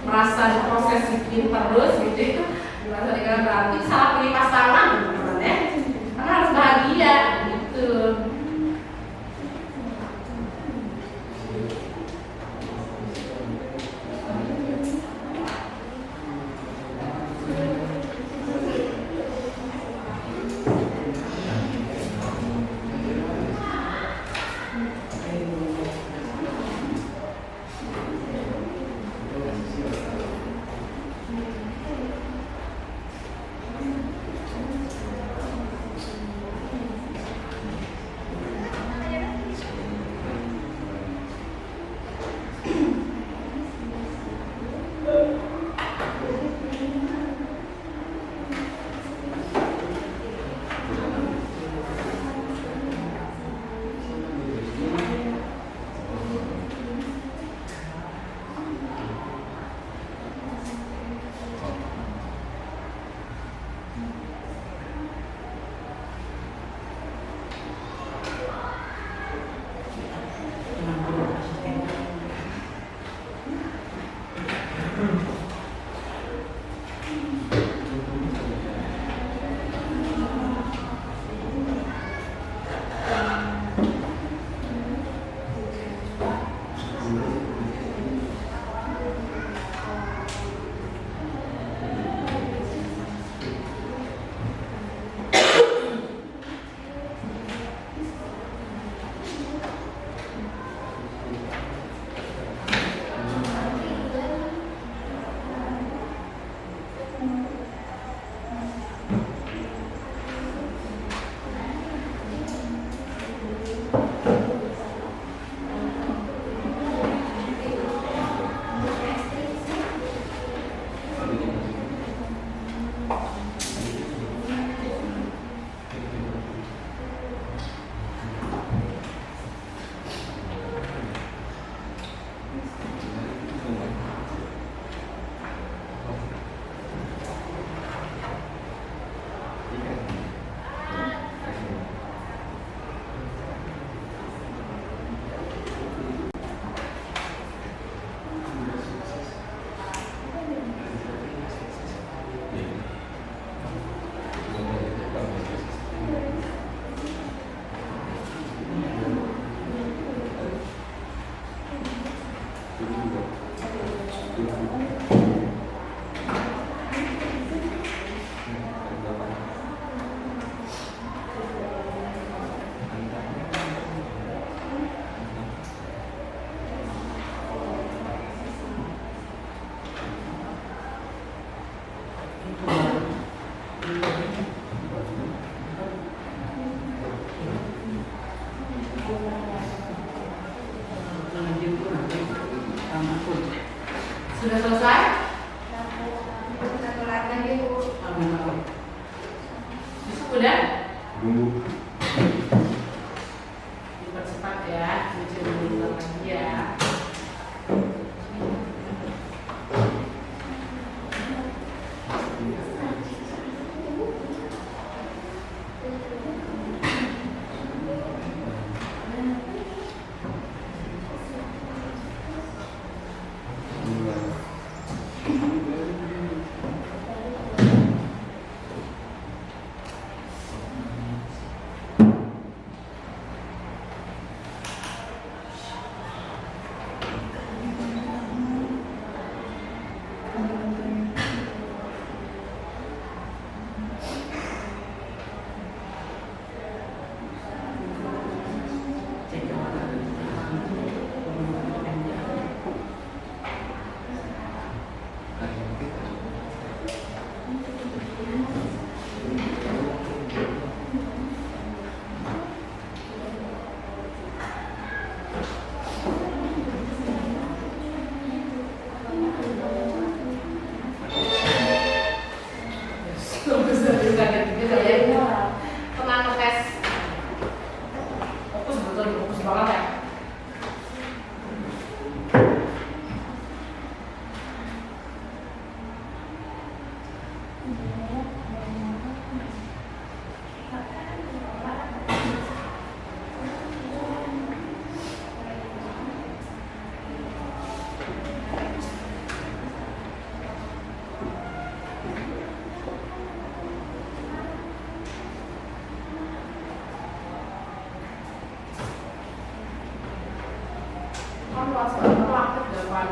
merasa diposesifin terus gitu, merasa dikira berarti salah pilih pasangan gitu ya, karena harus bahagia gitu. Sudah selesai? Satu lagi Bu. Sudah? Tunggu. Dipercepat ya, dulu lagi ya. Kan luas banget aktif depan.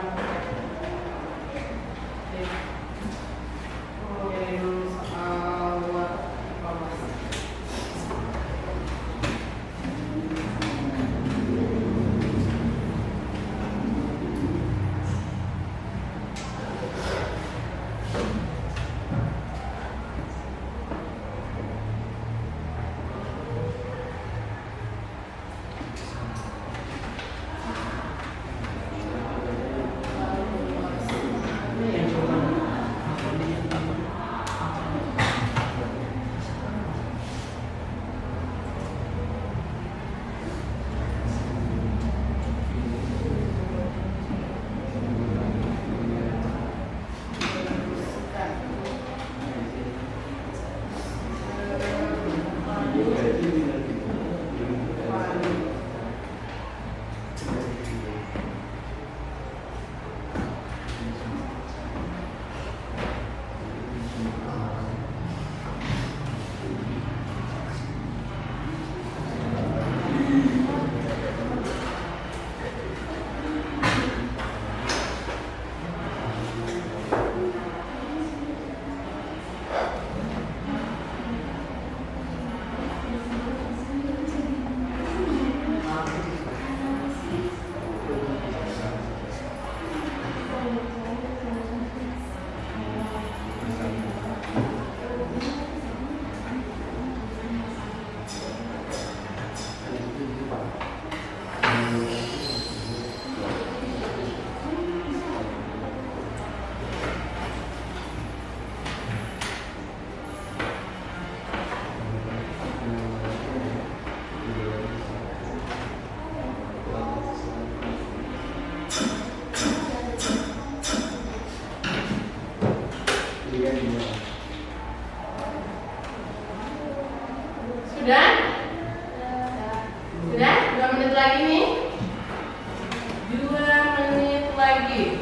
Sudah? Sudah? 2 menit lagi nih. 2 menit lagi.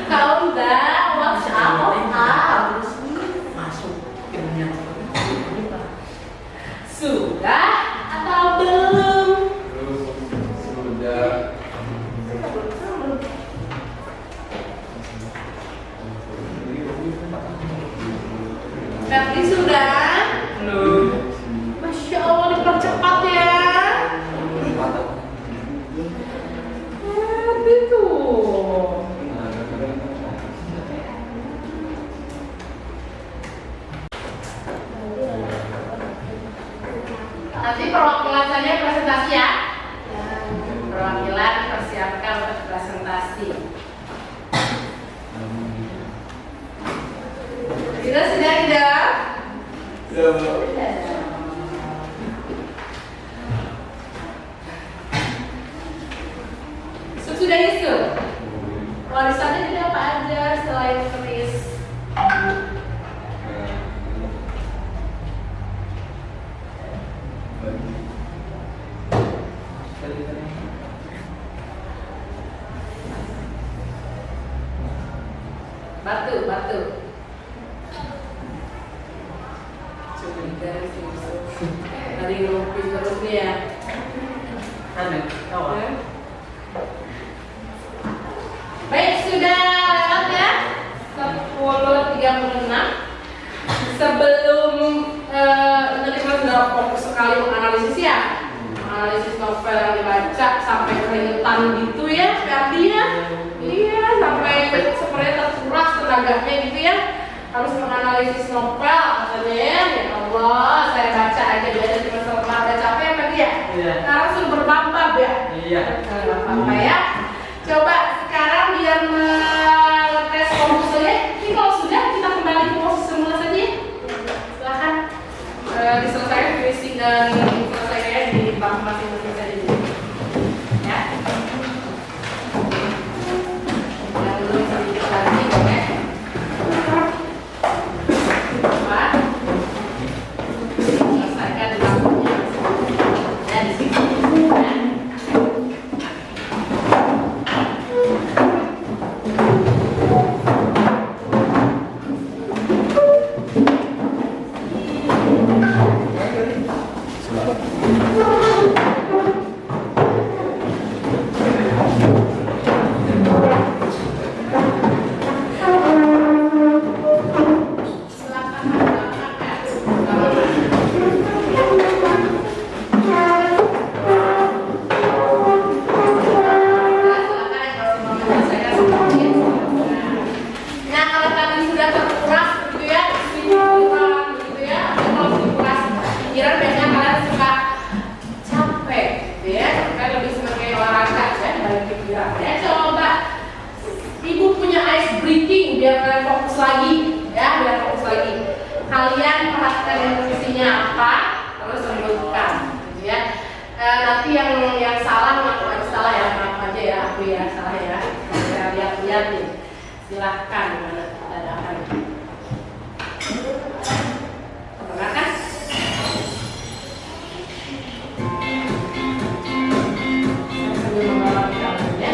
Kau enggak WhatsApp masuk ke dunia sudah atau belum? Sudah. Febri sudah? belum. Masya Allah dipercepat ya. Gitu. Nanti perwakilan saja presentasi ya. Perwakilan persiapkan untuk presentasi. Kita sudah tidak? Sudah isu. Warisannya tidak apa aja selain keris. Batu. Coba digaris isu. Tadi ngopi terus nih ya. Kan tahu. Baik, sudah lewat ya 10.36. Sebelum nanti kan udah fokus sekali menganalisis ya, menganalisis novel yang dibaca sampai keringetan gitu ya, Ferdinya. Iya, sampai sebenarnya terkuras tenaganya gitu ya. Harus menganalisis novel katanya ya. Ya Allah, saya baca aja biasa cuma selama ada capek apa dia? Iya. Langsung berbambab ya. Iya. Apa ya? Coba sekarang biar ngetes komputernya. Ini kalau sudah kita kembali ke posisi semula saja ya. Silahkan diselesaikan finishing dan selesainya di bangku masing-masing saja dulu. Ya. Dan dulu sedikit lagi ya. Coba selesaikan di bangkunya. Ya di sini. Ya. Nah, kalau tadi sudah terkuras gitu ya, kurang gitu ya, atau kalau terkuras pikiran biasanya kalian suka capek gitu ya, supaya lebih sebagai olahraga ya, balik pikiran ya. Coba ibu punya ice breathing biar kalian fokus lagi ya, biar fokus lagi. Kalian perhatikan instruksinya apa, terus sebutkan gitu ya. Nanti yang salah ngaku aja salah ya, ngaku aja ya, aku ya salah ya. Saya lihat-lihat nih. Silahkan dadakan. Pernah kan? Sambil mengalami ya.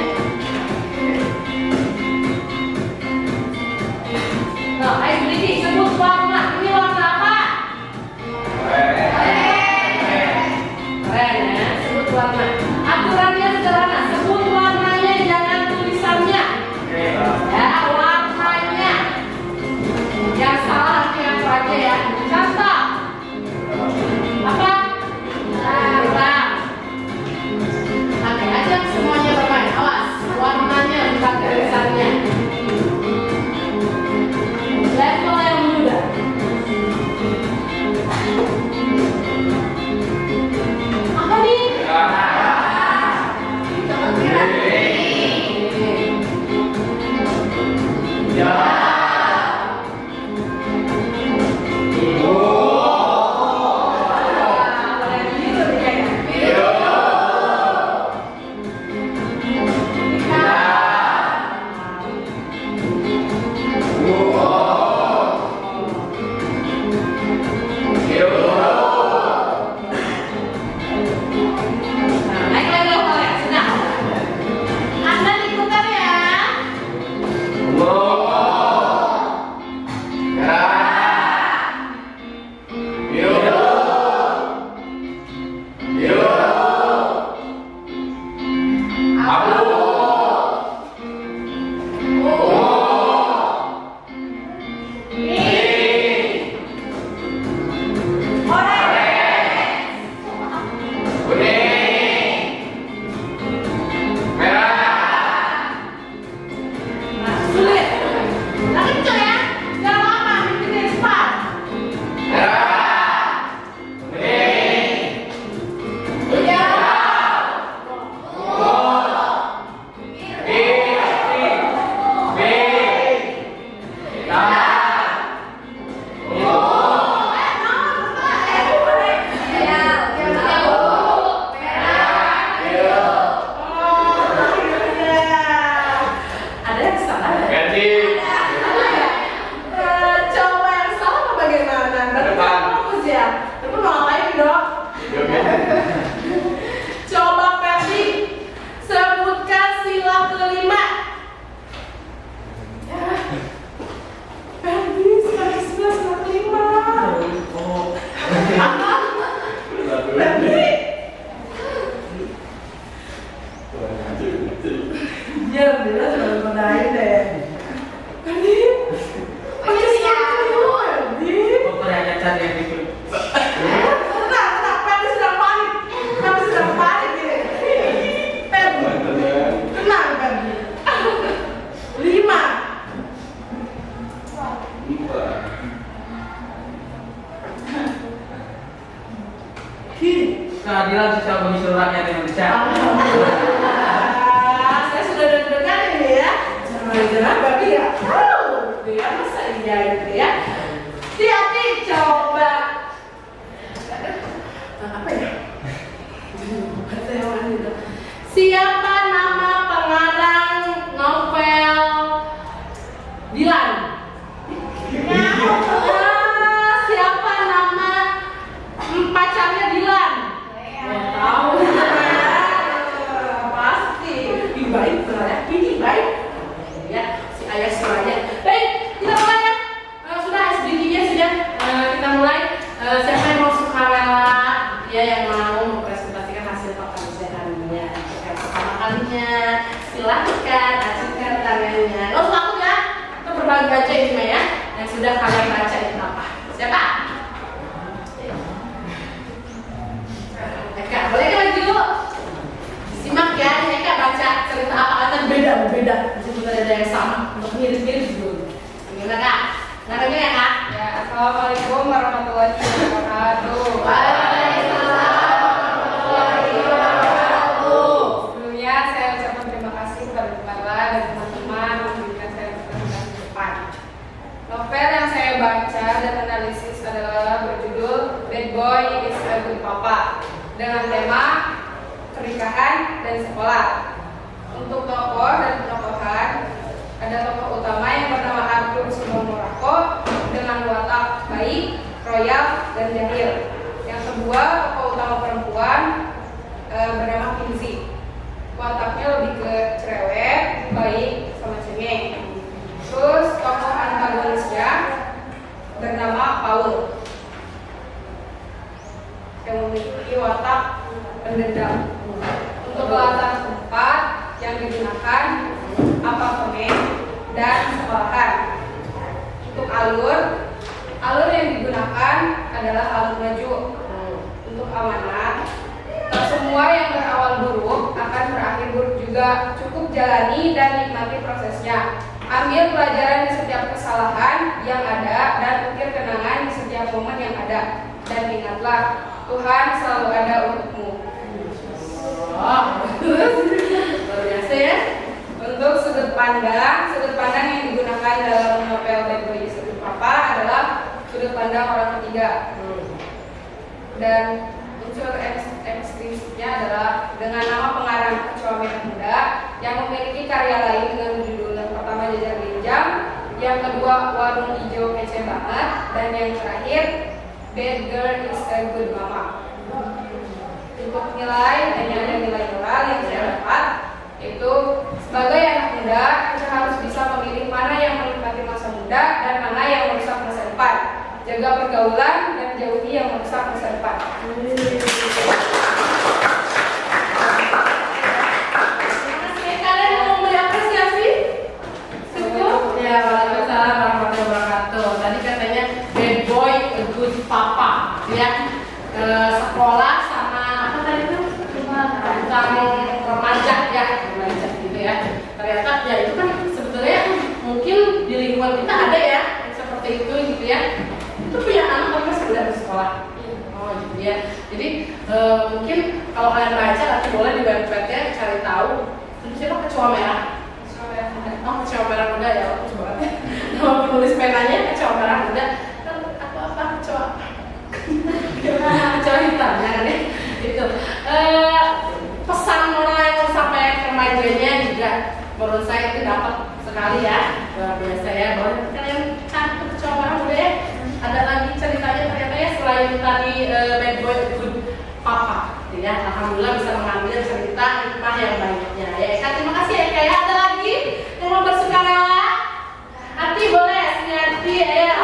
Nah, ayo beli sebut warna. Ini warna apa? Keren ya, sebut warna. Aturannya sederhana, sebut warnanya jangan tulisannya. Ya, warnanya. Yang salah nanti aku aja ya. Contoh. Apa? Nah, keadilan sosial bagi seluruh rakyat Indonesia. Saya sudah dengar ini ya. Jangan babi ya. Gitu ya, masa iya gitu ya. Hati-hati coba. Apa ya? Siapa nama pengarang novel Dilan? Siapa nama pacarnya Dilan? Tahu pasti. Ini baik sebenarnya. Ini baik. Ya, si ayah suaranya. Baik, kita mulai ya. Sudah SDG-nya sudah. Kita mulai. Siapa yang mau sukarela? Ya, yang mau mempresentasikan hasil pekerjaannya pertama kalinya, silahkan ajukan tangannya. Gak usah takut ya. Kita berbagi aja ini ya. Yang sudah kalian baca itu apa? Siapa? Eka, boleh kan maju? Simak ya, Eka baca cerita apa aja beda. Meskipun ada yang sama, untuk mirip-mirip dulu. Gimana Kak? Namanya ya Kak? Ya, Assalamualaikum warahmatullahi wabarakatuh. Waalaikumsalam warahmatullahi wabarakatuh. Sebelumnya saya ucapkan terima kasih kepada Bala dan teman-teman memberikan saya kesempatan di depan. Novel yang saya baca dan analisis adalah berjudul Bad Boy is a Good Papa dengan tema pernikahan dan sekolah. Untuk tokoh dan tokohan, ada tokoh utama yang bernama Arthur Simon Morocco dengan watak baik, royal, dan jahil. Yang kedua, tokoh utama perempuan bernama Kinsey. Wataknya lebih ke cerewet, baik, sama cengeng. Terus tokoh antagonisnya bernama Paul yang memiliki watak pendendam. Untuk latar tempat yang digunakan apartemen dan sekolahan. Untuk alur yang digunakan adalah alur maju. Untuk amanat, tak semua yang berawal buruk akan berakhir buruk juga. Cukup jalani dan nikmati prosesnya. Ambil pelajaran di setiap kesalahan yang ada dan ukir kenangan di setiap momen yang ada. Dan ingatlah, Tuhan selalu ada untukmu. Luar biasa ya. Untuk sudut pandang yang digunakan dalam novel Bad Boy is a Good Papa adalah sudut pandang orang ketiga. Dan unsur ekstrimnya adalah dengan nama pengarang Kecoa Merah Muda yang memiliki karya lain dengan judul yang pertama Jajar Genjam, yang kedua Warung Hijau Kece Banget, dan yang terakhir Bad Girl is a Good Mama. Untuk nilai, hanya ada nilai moral yang saya dapat, itu sebagai anak muda kita harus bisa memilih mana yang menikmati masa muda dan mana yang merusak masa depan. Jaga pergaulan dan jauhi yang merusak masa depan. Terima kasih. Kalian mau memberi apresiasi? Cukup? Ya, waalaikumsalam warahmatullahi wabarakatuh. Tadi katanya Bad Boy a Good Papa, ya. Sekolah sama apa tadi itu? Tentang remaja gitu ya. Ternyata ya itu kan sebetulnya mungkin di lingkungan kita ada ya seperti itu gitu ya. Itu punya anak apa sudah di sekolah. Oh gitu ya. Jadi mungkin kalau kalian baca nanti boleh di website-nya cari tahu. Itu siapa Kecoa Merah? Oh Kecoa Merah Muda ya. Aku coba nama penulis penanya Kecoa Merah Muda. Kan apa Kecoa? Kecoa hitam ya kan ya. Itu pesan moral yang sampai remajanya juga menurut saya itu dapat sekali ya, luar biasa ya. Boleh kalian cari Kecoa Merah Muda ya. Ada lagi ceritanya ternyata ya selain tadi Bad Boy Good Papa, ya alhamdulillah bisa mengambil cerita hikmah yang baiknya. Ya Eka, terima kasih Eka ya. Ada lagi yang mau bersukarela? Ati boleh, Ati ya.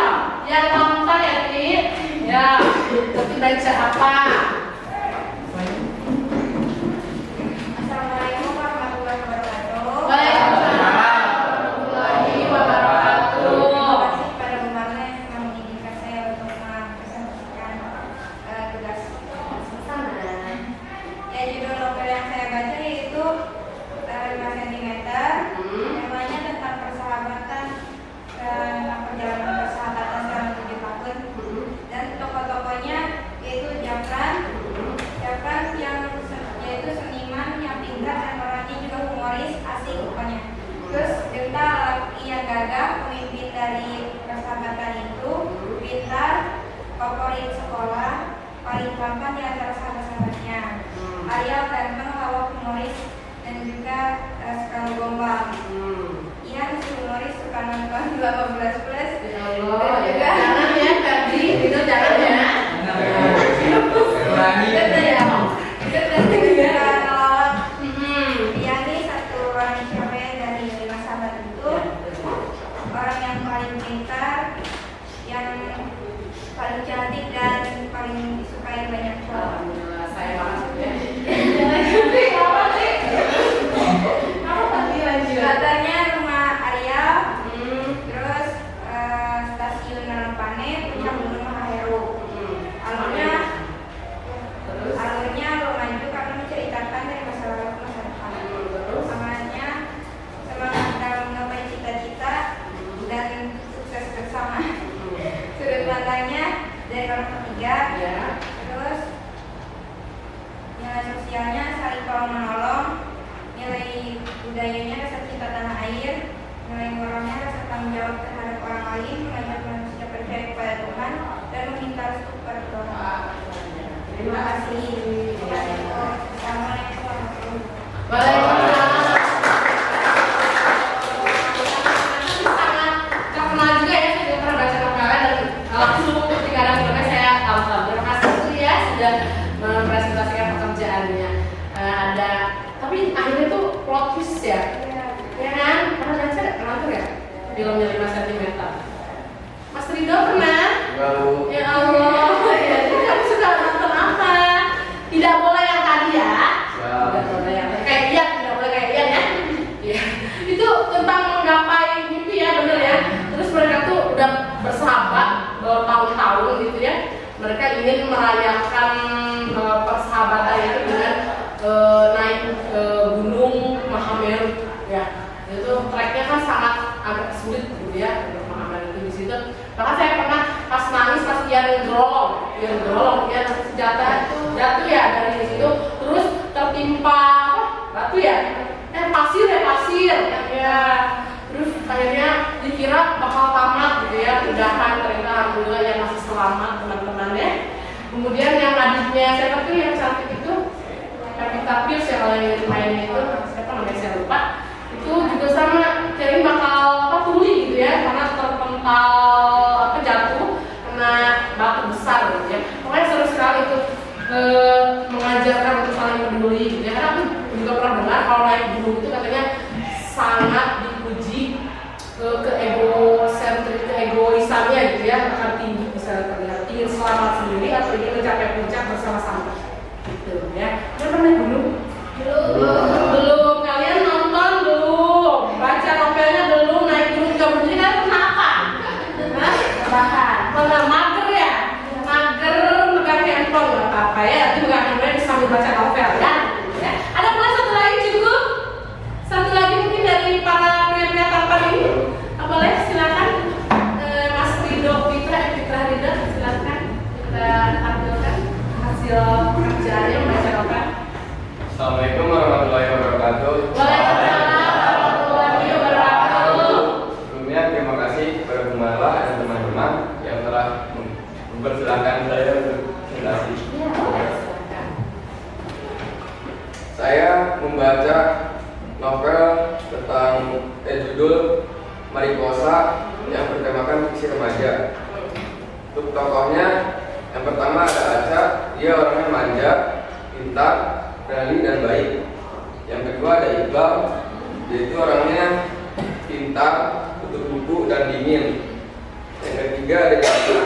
Yang nonton ya Ati. Ya, tapi baca apa? Assalamualaikum warahmatullahi wabarakatuh. Waalaikumsalam warahmatullahi wabarakatuh. Terima kasih kepada Bu Marle yang mengizinkan saya untuk mempresentasikan tugas sama. Ya, judul novel yang saya baca yaitu 5 cm. Temanya tentang persahabatan dan perjalanan persahabatan selama 7 tahun. Dan tokoh-tokohnya yaitu Japran, menjaga pemimpin dari persahabatan itu, pintar, favorit sekolah, paling tampan di antara sahabat-sahabatnya. Arya ganteng, lawak, humoris, dan juga suka gombal. Ian si humoris, suka nonton 18 plus. Ya Allah, jangan ya tadi, itu jangan ya. Gitu ya. Gitu juga ngelawak. Ian ini satu orang cewek dari 5 sahabat itu, orang yang paling pintar, yang paling cantik dan paling disukai banyak cowok. Alhamdulillah, saya banget ya. Apa tadi lanjut? Katanya rumah Arya, terus stasiun Ranupane, puncak gunung Mahameru. Alurnya lo maju karena menceritakan dari masa lalu ke masa depan. Semangatnya semangat dalam menggapai cita-cita dan sukses bersama. Sudut pandangnya dari orang ketiga, terus nilai sosialnya saling tolong menolong, nilai budayanya rasa cinta tanah air, nilai moralnya rasa tanggung jawab terhadap orang lain, mengajak manusia percaya kepada Tuhan, dan meminta restu kepada Tuhan. Terima kasih. Assalamualaikum warahmatullahi wabarakatuh. Waalaikumsalam. Sangat terkenal juga ya, saya juga pernah baca novelnya dan langsung ketika ada filmnya saya tahu. Terima kasih ya sudah mempresentasikan pekerjaannya. Ada, tapi akhirnya tuh plot twist ya, ya kan? Pernah baca nggak? Pernah tuh ya? Filmnya 5 cm. Mas Ridho pernah? Ya Allah, ya. Jadi kamu suka nonton apa? Tidak boleh yang tadi ya. Tidak boleh yang kayak Ian, tidak boleh kayak Ian ya. Ya. Itu tentang menggapai mimpi ya, bener ya. Terus mereka tuh udah bersahabat bertahun-tahun gitu ya. Mereka ingin merayakan persahabatan itu dengan naik ke gunung Mahameru ya. Itu treknya kan sangat agak sulit gitu ya untuk mengambil itu di situ. Bahkan saya pernah pas nangis pas Ian gerolong ya jatuh ya dari situ, terus tertimpa batu ya, pasir ya, terus akhirnya dikira bakal tamat gitu ya, udahan, ternyata alhamdulillah ya masih selamat teman-temannya. Kemudian yang adiknya siapa tuh yang cantik itu, Pevita Pierce yang lagi mainnya itu, siapa namanya saya lupa. Itu juga sama, kirain bakal tuli gitu ya, karena terpental jatuh kena batu besar gitu ya. Pokoknya seru sekali itu mengajarkan untuk saling peduli gitu ya. Karena aku juga pernah dengar kalau naik gunung itu katanya sangat dipuji ke egoisannya gitu ya, akan tinggi, bisa terlihat ingin selamat sendiri atau ingin mencapai puncak bersama-sama gitu ya. Pernah naik gunung? Belum. Kalian nonton belum? Baca novelnya belum? Naik gunung juga belum? Jadi kalian pernah apa? Pernah mager ya? Mager megang handphone nggak apa-apa ya. Itu megang handphone sambil baca novel ya. Ada pula satu lagi cukup? Satu lagi mungkin dari para pria-pria tampan ini. Boleh silakan Mas Ridho Fitra Ridho, silakan kita tampilkan hasil pekerjaannya membaca novel. Assalamualaikum warahmatullahi wabarakatuh. Waalaikumsalam warahmatullahi wabarakatuh. Sebelumnya terima kasih kepada Bu Marla dan teman-teman yang telah mempersilahkan saya untuk presentasi. Silakan. Saya membaca novel tentang judul Mariposa yang bertemakan fiksi remaja. Untuk tokohnya, yang pertama ada Aca, dia orangnya manja, pintar, berani dan baik. Yang kedua ada Iqbal, yaitu orangnya pintar, tutup buku dan dingin. Yang ketiga ada Jasa,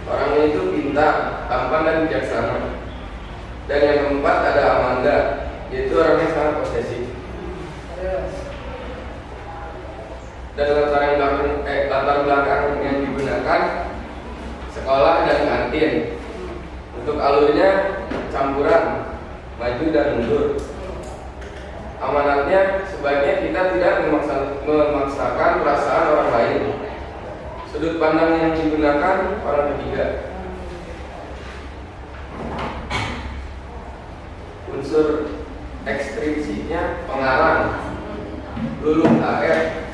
orangnya itu pintar, tampan dan bijaksana. Dan yang keempat ada Amanda, yaitu orangnya sangat posesif. Dan latar belakang yang digunakan sekolah dan kantin. Untuk alurnya campuran, maju dan mundur. Amanatnya sebaiknya kita tidak memaksakan perasaan orang lain. Sudut pandang yang digunakan orang ketiga. Unsur ekstrinsiknya pengarang, luluh AF,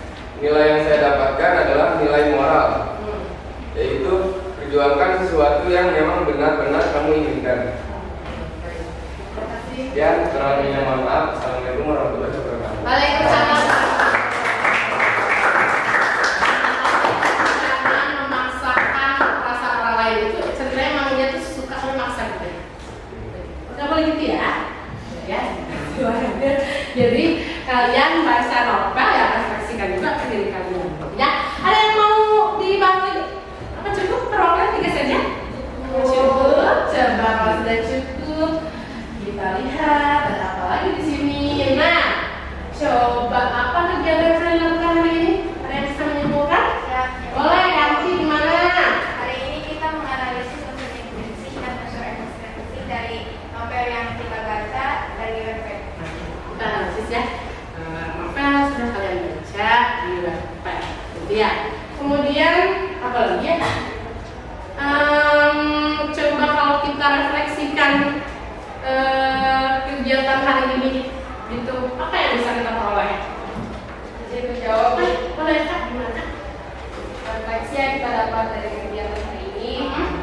nilai yang saya dapatkan adalah nilai moral, yaitu perjuangkan sesuatu yang memang benar-benar kamu inginkan. Ya, kurang lebihnya mohon maaf. Assalamualaikum warahmatullahi wabarakatuh. Waalaikumsalam. Jangan memaksakan perasaan orang lain itu sebenarnya emang dia tuh suka memaksa gitu. Nggak boleh gitu ya. Ya. Jadi kalian baca novel ya refleksikan juga ke diri kalian. Ya. Ada yang mau dibahas lagi? Apa cukup? Perwakilan 3 saja? Cukup. Coba kalau sudah cukup kita lihat ada apa lagi di sini. Nah, coba apa kegiatan yang kalian lakukan hari ini? Ada yang bisa menyimpulkan? Ya. Boleh, Yanti gimana? Hari ini kita menganalisis unsur intuisi dan unsur ekspresi dari novel yang kita baca dari webpad. Kita analisis ya. Novel sudah kalian baca di webpad, gitu ya. Kemudian apa lagi ya? Coba kalau kita refleksikan kegiatan hari ini itu apa yang bisa kita peroleh? Jadi menjawab Boleh Kak, gimana? refleksi yang kita dapat dari kegiatan hari ini,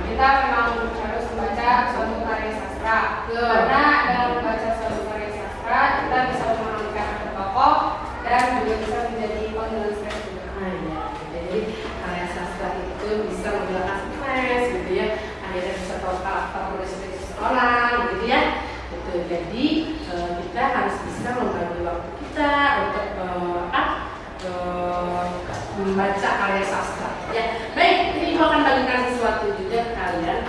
kita memang harus membaca suatu karya sastra. Karena dengan membaca suatu karya sastra, kita bisa memahami karakter tokoh dan juga bisa menjadi penggelis stres juga. Iya. Jadi karya sastra itu bisa menghilangkan stres, gitu ya. Akhirnya bisa tahu karakter dari seseorang, gitu ya. Gitu. Jadi kita harus bisa membagi waktu kita untuk membaca karya sastra. Ya, baik. Ini aku akan bagikan sesuatu juga ke kalian.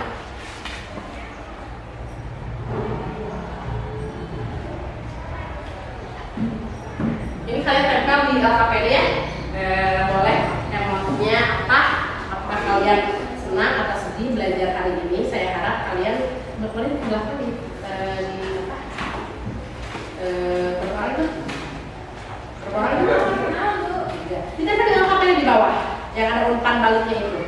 Ini kalian tempel di LKPD ya. Boleh. Yang maksudnya apa? Apakah kalian senang atau sedih belajar hari ini? Saya harap kalian boleh di belakang di apa? Berapa orang itu? Berapa orang itu? Ditempel di LKPD di bawah. Yang ada umpan baliknya itu.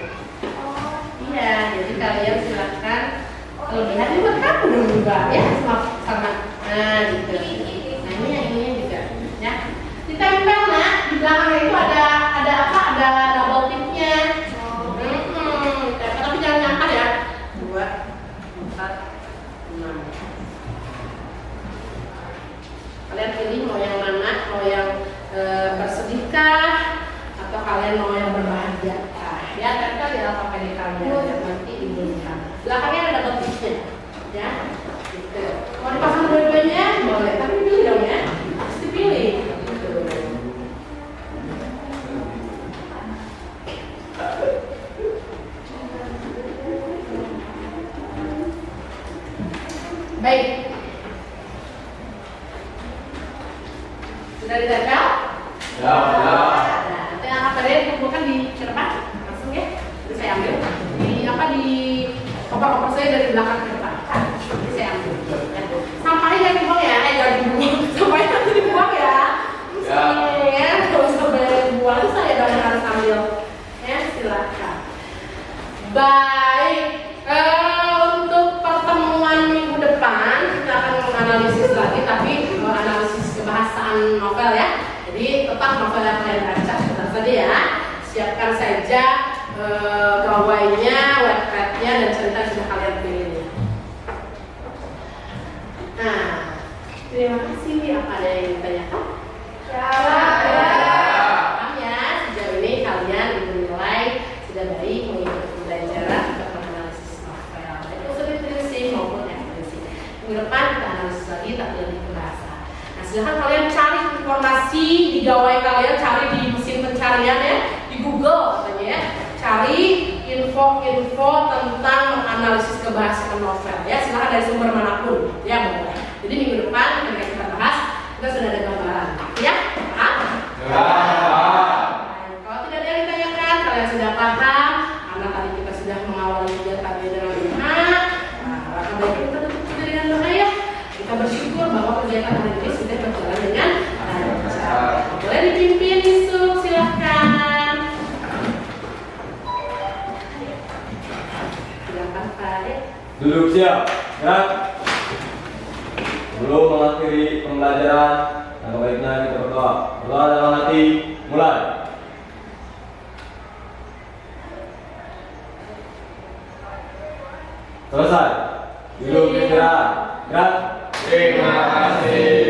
Iya, jadi kalian silakan kelebihan ini buat kamu dong juga ya sama. Nah gitu. Nah ini yang ininya juga ya. Ditempel nak di belakangnya itu ada apa? Ada double tipnya. Tapi jangan nyangka ya. 2, 4, 6. Kalian pilih mau yang mana? Mau yang bersedihkah? Atau kalian mau yang berbahagia? Ya, tempel di LKPD kalian nanti dibelikan. Belakangnya ada double tipnya, ya. Gitu. Mau dipasang dua-duanya boleh, tapi pilih dong ya. Harus dipilih. Gitu. Baik. Sudah ditempel? Ya. Nanti LKPD dikumpulkan di depan, langsung ya. Jadi saya ambil di apa di koper-koper saya dari belakang ke depan. Jadi saya ambil. Ya. Sampahnya jangan dibuang ya, jangan dibuang. Sampahnya nanti dibuang ya. Ya, kalau sampai dibuang saya dong yang harus ambil. Ya, silakan. Baik. Untuk pertemuan minggu depan kita akan menganalisis lagi, tapi analisis kebahasaan novel ya. Jadi tetap novel yang kalian baca tetap saja ya. Siapkan saja gawainya, webpadnya dan cerita yang sudah kalian pilih. Nah, terima kasih. Apa ada yang ditanyakan? Paham ya? Sejauh ini kalian dinilai sudah baik mengikuti pembelajaran untuk menganalisis novel. Itu sudah literasi maupun ekspresi. Minggu depan kita analisis lagi tapi lebih ke bahasa. Nah, silahkan kalian cari informasi di gawai kalian, cari di mesin pencarian ya, di Google katanya ya. Cari info-info tentang menganalisis kebahasaan novel ya. Silahkan dari sumber manapun ya boleh. Jadi minggu depan ketika kita bahas kita sudah ada gambaran ya. Paham? Kalau tidak ada yang ditanyakan, kalian sudah paham karena tadi kita sudah mengawali kegiatan dengan doa. Nah, kita tutup dengan doa ya. Kita bersyukur bahwa kegiatan hari ini sudah berjalan dengan lancar. Boleh dipimpin Yusuf, silahkan. Silakan Pak. Duduk siap, gerak. Sebelum mengakhiri pembelajaran, yang baiknya kita berdoa. Berdoa dalam hati, mulai. Selesai. Duduk istirahat. Gerak. Terima kasih.